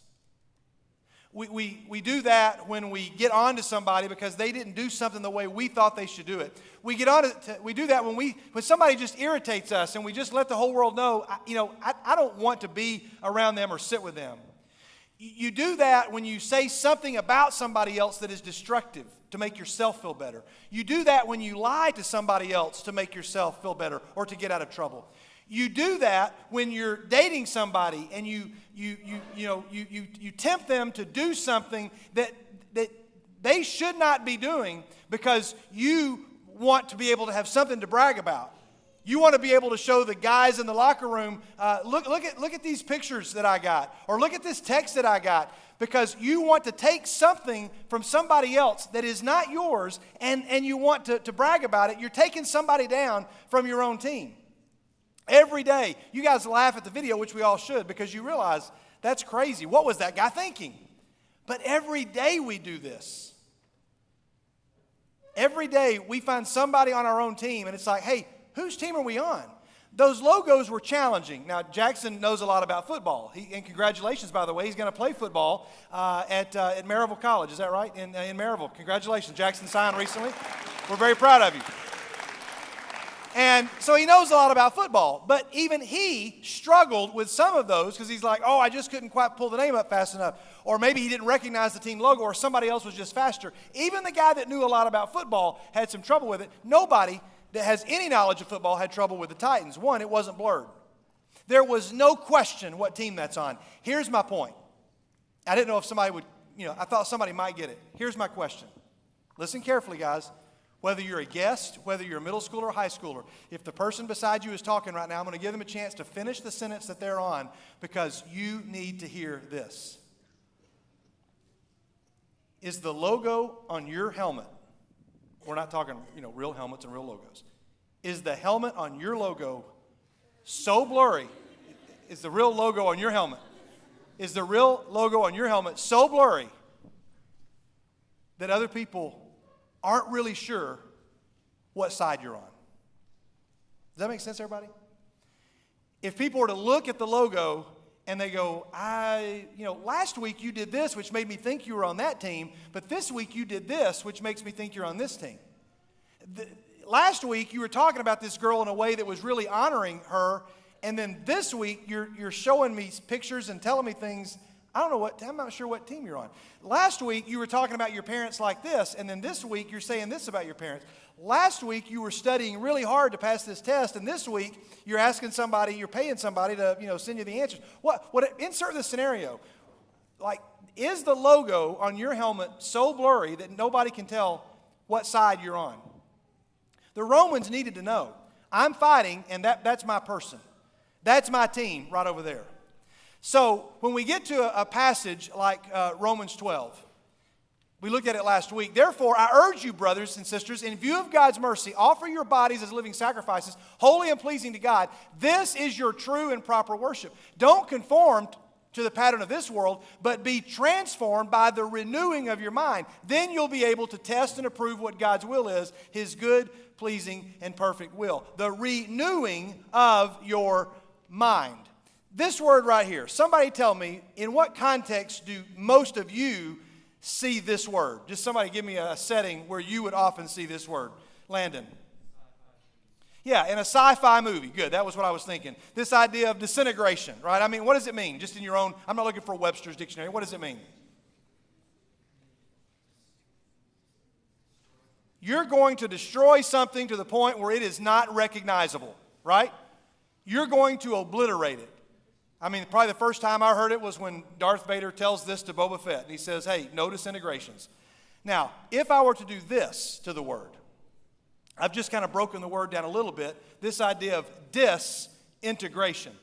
We do that when we get on to somebody because they didn't do something the way we thought they should do it. We do that when somebody just irritates us and we just let the whole world know, I don't want to be around them or sit with them. You do that when you say something about somebody else that is destructive to make yourself feel better. You do that when you lie to somebody else to make yourself feel better or to get out of trouble. You do that when you're dating somebody and you tempt them to do something that they should not be doing because you want to be able to have something to brag about. You want to be able to show the guys in the locker room, look at these pictures that I got, or look at this text that I got, because you want to take something from somebody else that is not yours, and you want to brag about it. You're taking somebody down from your own team. Every day, you guys laugh at the video, which we all should, because you realize that's crazy. What was that guy thinking? But every day we do this. Every day we find somebody on our own team, and it's like, hey, whose team are we on? Those logos were challenging. Now, Jackson knows a lot about football. And congratulations, by the way. He's going to play football at Maryville College. Is that right? In Maryville. Congratulations. Jackson signed recently. We're very proud of you. And so he knows a lot about football. But even he struggled with some of those because he's like, oh, I just couldn't quite pull the name up fast enough. Or maybe he didn't recognize the team logo, or somebody else was just faster. Even the guy that knew a lot about football had some trouble with it. Nobody that has any knowledge of football had trouble with the Titans. One, it wasn't blurred. There was no question what team that's on. Here's my point. I didn't know if somebody would, I thought somebody might get it. Here's my question. Listen carefully, guys. Whether you're a guest, whether you're a middle schooler or high schooler, if the person beside you is talking right now, I'm going to give them a chance to finish the sentence that they're on, because you need to hear this. Is the logo on your helmet, we're not talking, real helmets and real logos, is the helmet on your logo so blurry? Is the real logo on your helmet? Is the real logo on your helmet so blurry that other people aren't really sure what side you're on? Does that make sense, everybody? If people were to look at the logo and they go, last week you did this, which made me think you were on that team, but this week you did this, which makes me think you're on this team. Last week you were talking about this girl in a way that was really honoring her, and then this week you're showing me pictures and telling me things. I'm not sure what team you're on. Last week you were talking about your parents like this, and then this week you're saying this about your parents. Last week you were studying really hard to pass this test, and this week you're asking somebody, you're paying somebody to send you the answers. Insert this scenario. Like, is the logo on your helmet so blurry that nobody can tell what side you're on? The Romans needed to know. I'm fighting, and that's my person. That's my team right over there. So when we get to a passage like Romans 12, we looked at it last week. Therefore, I urge you, brothers and sisters, in view of God's mercy, offer your bodies as living sacrifices, holy and pleasing to God. This is your true and proper worship. Don't conform to the pattern of this world, but be transformed by the renewing of your mind. Then you'll be able to test and approve what God's will is, His good, pleasing, and perfect will. The renewing of your mind. This word right here, somebody tell me, in what context do most of you see this word? Just somebody give me a setting where you would often see this word. Landon. Yeah, in a sci-fi movie. Good, that was what I was thinking. This idea of disintegration, right? I mean, what does it mean? Just in your own, I'm not looking for Webster's dictionary. What does it mean? You're going to destroy something to the point where it is not recognizable, right? You're going to obliterate it. I mean, probably the first time I heard it was when Darth Vader tells this to Boba Fett. And he says, hey, no disintegrations. Now, if I were to do this to the word, I've just kind of broken the word down a little bit, this idea of disintegration.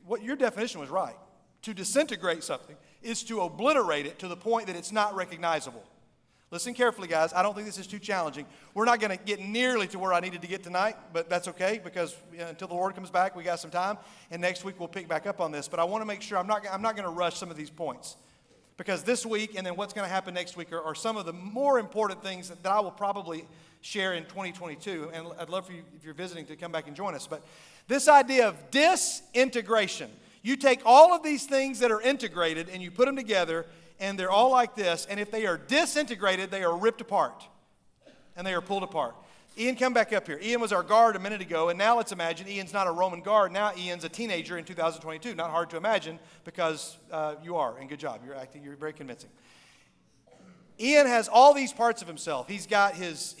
What your definition was right. To disintegrate something is to obliterate it to the point that it's not recognizable. Listen carefully, guys. I don't think this is too challenging. We're not going to get nearly to where I needed to get tonight, but that's okay because until the Lord comes back, we got some time, and next week we'll pick back up on this. But I want to make sure I'm not going to rush some of these points because this week and then what's going to happen next week are some of the more important things that I will probably share in 2022, and I'd love for you, if you're visiting, to come back and join us. But this idea of disintegration, you take all of these things that are integrated and you put them together, and they're all like this, and if they are disintegrated, they are ripped apart, and they are pulled apart. Ian, come back up here. Ian was our guard a minute ago, and now let's imagine Ian's not a Roman guard. Now Ian's a teenager in 2022. Not hard to imagine because you are, and good job. You're very convincing. Ian has all these parts of himself. He's got his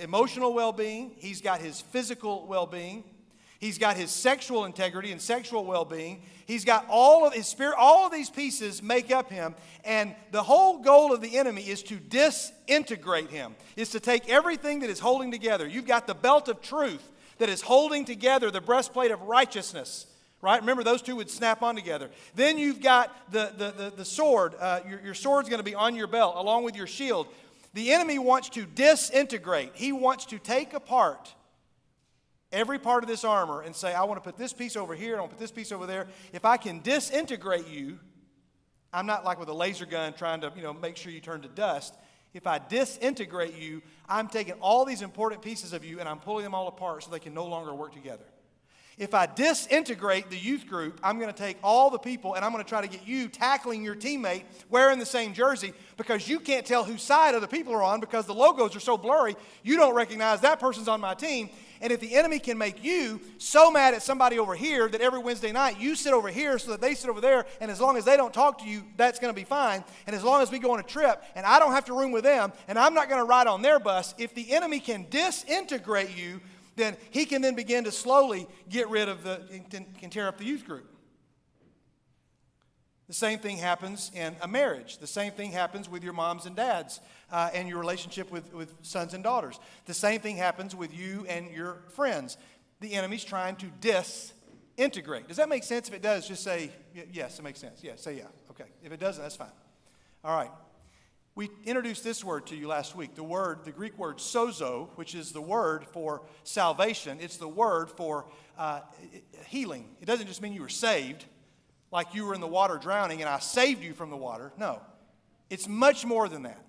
emotional well-being. He's got his physical well-being. He's got his sexual integrity and sexual well-being. He's got all of his spirit. All of these pieces make up him. And the whole goal of the enemy is to disintegrate him, is to take everything that is holding together. You've got the belt of truth that is holding together the breastplate of righteousness. Right? Remember, those two would snap on together. Then you've got the sword. Your sword's going to be on your belt along with your shield. The enemy wants to disintegrate. He wants to take apart every part of this armor and say, I want to put this piece over here, I want to put this piece over there. If I can disintegrate you, I'm not like with a laser gun trying to, make sure you turn to dust. If I disintegrate you, I'm taking all these important pieces of you and I'm pulling them all apart so they can no longer work together. If I disintegrate the youth group, I'm going to take all the people and I'm going to try to get you tackling your teammate wearing the same jersey because you can't tell whose side other people are on because the logos are so blurry, you don't recognize that person's on my team. And if the enemy can make you so mad at somebody over here that every Wednesday night you sit over here so that they sit over there, and as long as they don't talk to you, that's going to be fine. And as long as we go on a trip and I don't have to room with them and I'm not going to ride on their bus, if the enemy can disintegrate you, then he can then begin to slowly get rid of can tear up the youth group. The same thing happens in a marriage. The same thing happens with your moms and dads and your relationship with sons and daughters. The same thing happens with you and your friends. The enemy's trying to disintegrate. Does that make sense? If it does, just say, yes, it makes sense. Yes, say yeah. Okay. If it doesn't, that's fine. All right. We introduced this word to you last week, the Greek word sozo, which is the word for salvation. It's the word for healing. It doesn't just mean you were saved, like you were in the water drowning and I saved you from the water. No, it's much more than that.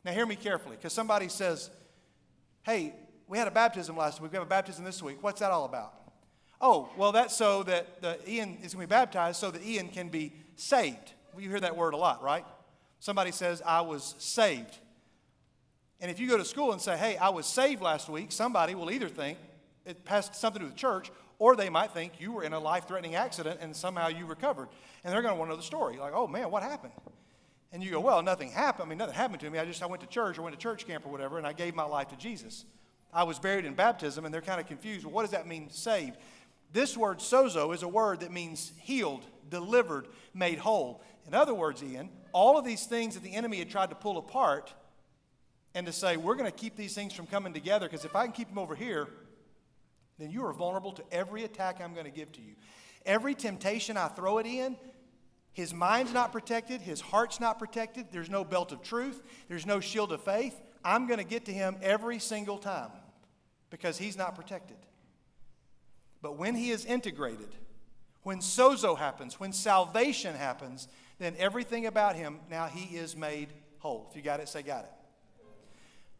Now hear me carefully, because somebody says, hey, we had a baptism last week, we have a baptism this week. What's that all about? Oh, well, that's so that Ian is going to be baptized so that Ian can be saved. Well, you hear that word a lot, right? Somebody says, I was saved. And if you go to school and say, hey, I was saved last week, somebody will either think it has something to do with church, or they might think you were in a life-threatening accident and somehow you recovered. And they're going to want to know the story. Like, oh, man, what happened? And you go, well, nothing happened. I mean, nothing happened to me. I went to church or went to church camp or whatever, and I gave my life to Jesus. I was buried in baptism, and they're kind of confused. Well, what does that mean, saved? This word sozo is a word that means healed, delivered, made whole. In other words, Ian, all of these things that the enemy had tried to pull apart and to say, we're going to keep these things from coming together because if I can keep them over here, then you are vulnerable to every attack I'm going to give to you. Every temptation I throw at Ian, his mind's not protected, his heart's not protected, there's no belt of truth, there's no shield of faith. I'm going to get to him every single time because he's not protected. But when he is integrated, when sozo happens, when salvation happens, then everything about him, now he is made whole. If you got it, say got it.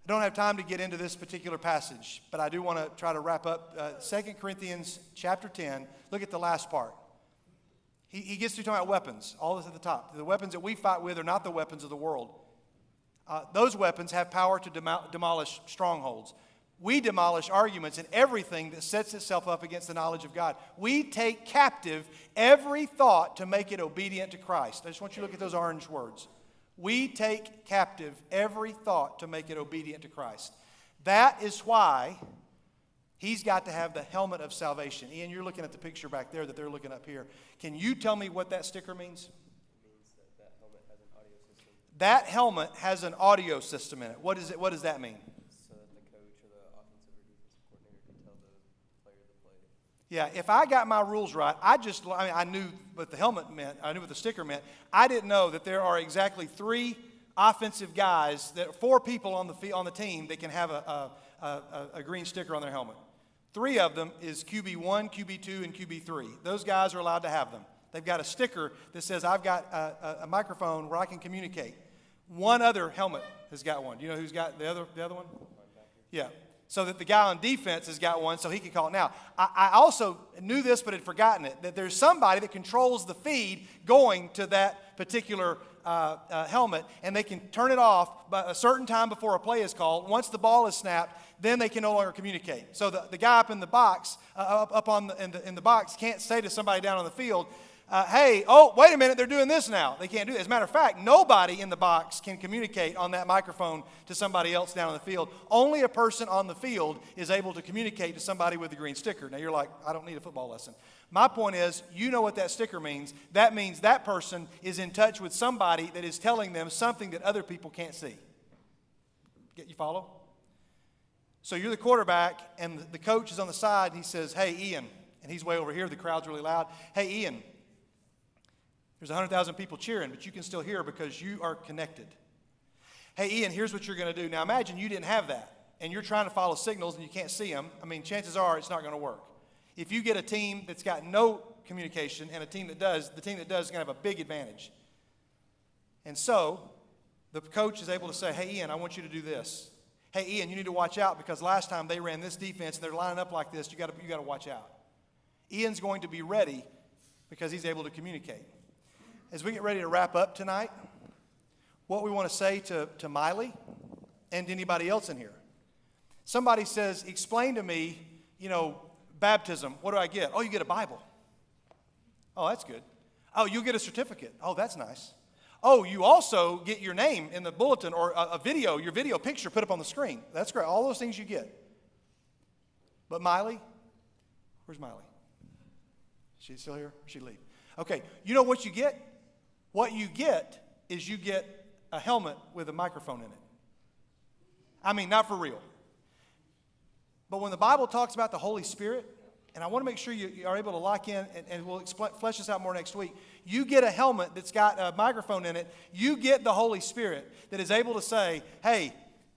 I don't have time to get into this particular passage, but I do want to try to wrap up 2 Corinthians chapter 10. Look at the last part. He gets to talking about weapons, all this at the top. The weapons that we fight with are not the weapons of the world. Those weapons have power to demolish strongholds. We demolish arguments and everything that sets itself up against the knowledge of God. We take captive every thought to make it obedient to Christ. I just want you to look at those orange words. We take captive every thought to make it obedient to Christ. That is why he's got to have the helmet of salvation. Ian, you're looking at the picture back there that they're looking up here. Can you tell me what that sticker means? It means that helmet has an audio system. That helmet has an audio system in it. What does that mean? So that the coach or the offensive or defensive coordinator can tell the player to play. Yeah, if I got my rules right, I knew what the helmet meant. I knew what the sticker meant. I didn't know that there are exactly 3 offensive guys, 4 people on the team that can have a green sticker on their helmet. 3 of them is QB1, QB2, and QB3. Those guys are allowed to have them. They've got a sticker that says, I've got a microphone where I can communicate. One other helmet has got one. Do you know who's got the other one? Yeah. So that the guy on defense has got one so he can call it. Now, I also knew this but had forgotten it, that there's somebody that controls the feed going to that particular helmet, and they can turn it off by a certain time before a play is called. Once the ball is snapped, then they can no longer communicate. So the guy up in the box, in the box, can't say to somebody down on the field, hey, oh, wait a minute, they're doing this now. They can't do it. As a matter of fact, nobody in the box can communicate on that microphone to somebody else down on the field. Only a person on the field is able to communicate to somebody with the green sticker. Now, you're like, I don't need a football lesson. My point is, you know what that sticker means. That means that person is in touch with somebody that is telling them something that other people can't see. You follow? So you're the quarterback, and the coach is on the side, and he says, hey, Ian, and he's way over here. The crowd's really loud. Hey, Ian, there's 100,000 people cheering, but you can still hear because you are connected. Hey, Ian, here's what you're going to do. Now, imagine you didn't have that, and you're trying to follow signals, and you can't see them. I mean, chances are it's not going to work. If you get a team that's got no communication and a team that does, the team that does is going to have a big advantage. And so the coach is able to say, hey, Ian, I want you to do this. Hey, Ian, you need to watch out because last time they ran this defense and they're lining up like this. You got to watch out. Ian's going to be ready because he's able to communicate. As we get ready to wrap up tonight, what we want to say to Miley and anybody else in here. Somebody says, explain to me, baptism. What do I get? Oh, you get a Bible. Oh, that's good. Oh, you get a certificate. Oh, that's nice. Oh, you also get your name in the bulletin or your video picture put up on the screen. That's great. All those things you get. But Miley, where's Miley? She's still here? Or she leave? Okay, you know what you get? What you get is you get a helmet with a microphone in it. I mean, not for real. But when the Bible talks about the Holy Spirit, and I want to make sure you are able to lock in, and we'll flesh this out more next week. You get a helmet that's got a microphone in it. You get the Holy Spirit that is able to say, hey,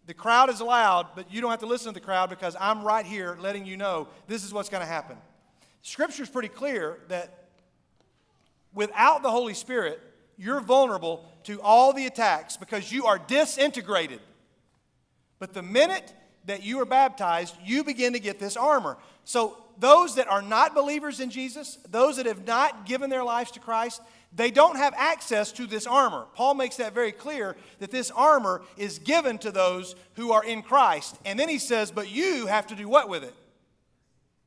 the crowd is loud, but you don't have to listen to the crowd because I'm right here letting you know this is what's going to happen. Scripture is pretty clear that without the Holy Spirit, you're vulnerable to all the attacks because you are disintegrated. But the minute that you are baptized, you begin to get this armor. So those that are not believers in Jesus, those that have not given their lives to Christ, they don't have access to this armor. Paul makes that very clear that this armor is given to those who are in Christ. And then he says, but you have to do what with it?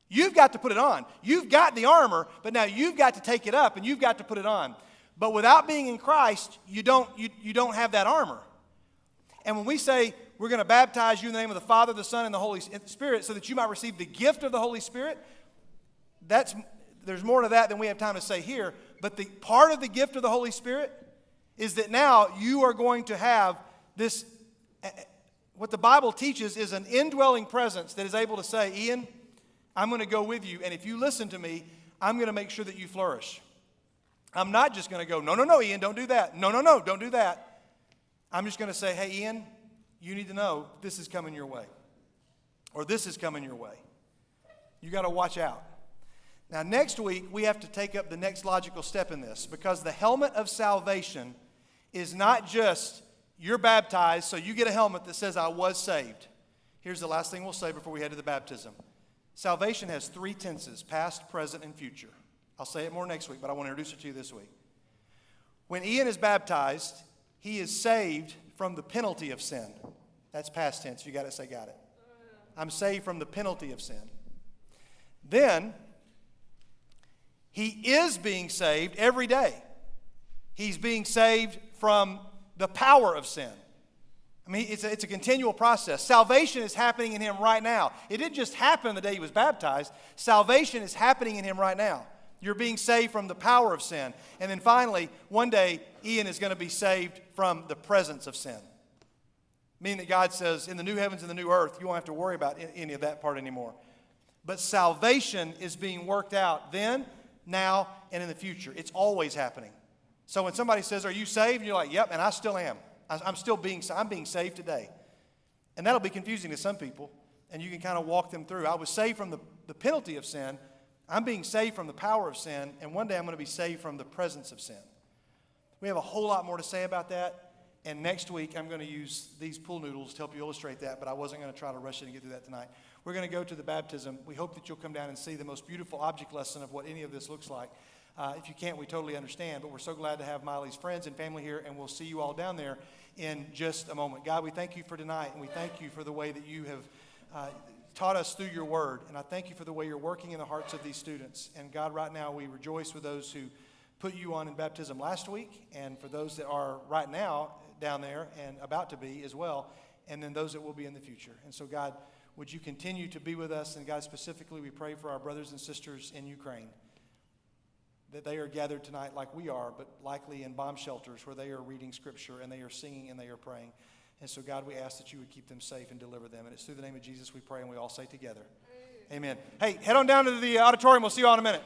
You've got to put it on. You've got the armor, but now you've got to take it up and you've got to put it on. But without being in Christ, you don't have that armor. And when we say we're going to baptize you in the name of the Father, the Son, and the Holy Spirit so that you might receive the gift of the Holy Spirit, there's more to that than we have time to say here. But the part of the gift of the Holy Spirit is that now you are going to have this, what the Bible teaches is an indwelling presence that is able to say, Ian, I'm going to go with you, and if you listen to me, I'm going to make sure that you flourish. I'm not just going to go, no, Ian, don't do that. No, don't do that. I'm just going to say, hey, Ian, you need to know this is coming your way. Or this is coming your way. You got to watch out. Now, next week, we have to take up the next logical step in this because the helmet of salvation is not just you're baptized, so you get a helmet that says, I was saved. Here's the last thing we'll say before we head to the baptism. Salvation has 3 tenses, past, present, and future. I'll say it more next week, but I want to introduce it to you this week. When Ian is baptized, he is saved from the penalty of sin. That's past tense. If you got it, say got it. I'm saved from the penalty of sin. Then, he is being saved every day. He's being saved from the power of sin. I mean, it's a continual process. Salvation is happening in him right now. It didn't just happen the day he was baptized. Salvation is happening in him right now. You're being saved from the power of sin. And then finally, one day, Ian is going to be saved from the presence of sin. Meaning that God says, in the new heavens and the new earth, you won't have to worry about any of that part anymore. But salvation is being worked out then, now, and in the future. It's always happening. So when somebody says, are you saved? And you're like, yep, and I still am. I'm being saved today. And that'll be confusing to some people. And you can kind of walk them through. I was saved from the penalty of sin. I'm being saved from the power of sin, and one day I'm going to be saved from the presence of sin. We have a whole lot more to say about that, and next week I'm going to use these pool noodles to help you illustrate that, but I wasn't going to try to rush it and get through that tonight. We're going to go to the baptism. We hope that you'll come down and see the most beautiful object lesson of what any of this looks like. If you can't, we totally understand. But we're so glad to have Miley's friends and family here, and we'll see you all down there in just a moment. God, we thank you for tonight, and we thank you for the way that you have taught us through your word. And I thank you for the way you're working in the hearts of these students. And God, right now, we rejoice with those who put you on in baptism last week, and for those that are right now down there and about to be as well, and then those that will be in the future. And so, God, would you continue to be with us? And God, specifically, we pray for our brothers and sisters in Ukraine, that they are gathered tonight like we are, but likely in bomb shelters where they are reading Scripture and they are singing and they are praying. And so, God, we ask that you would keep them safe and deliver them. And it's through the name of Jesus we pray, and we all say together, amen. Hey, head on down to the auditorium. We'll see you all in a minute.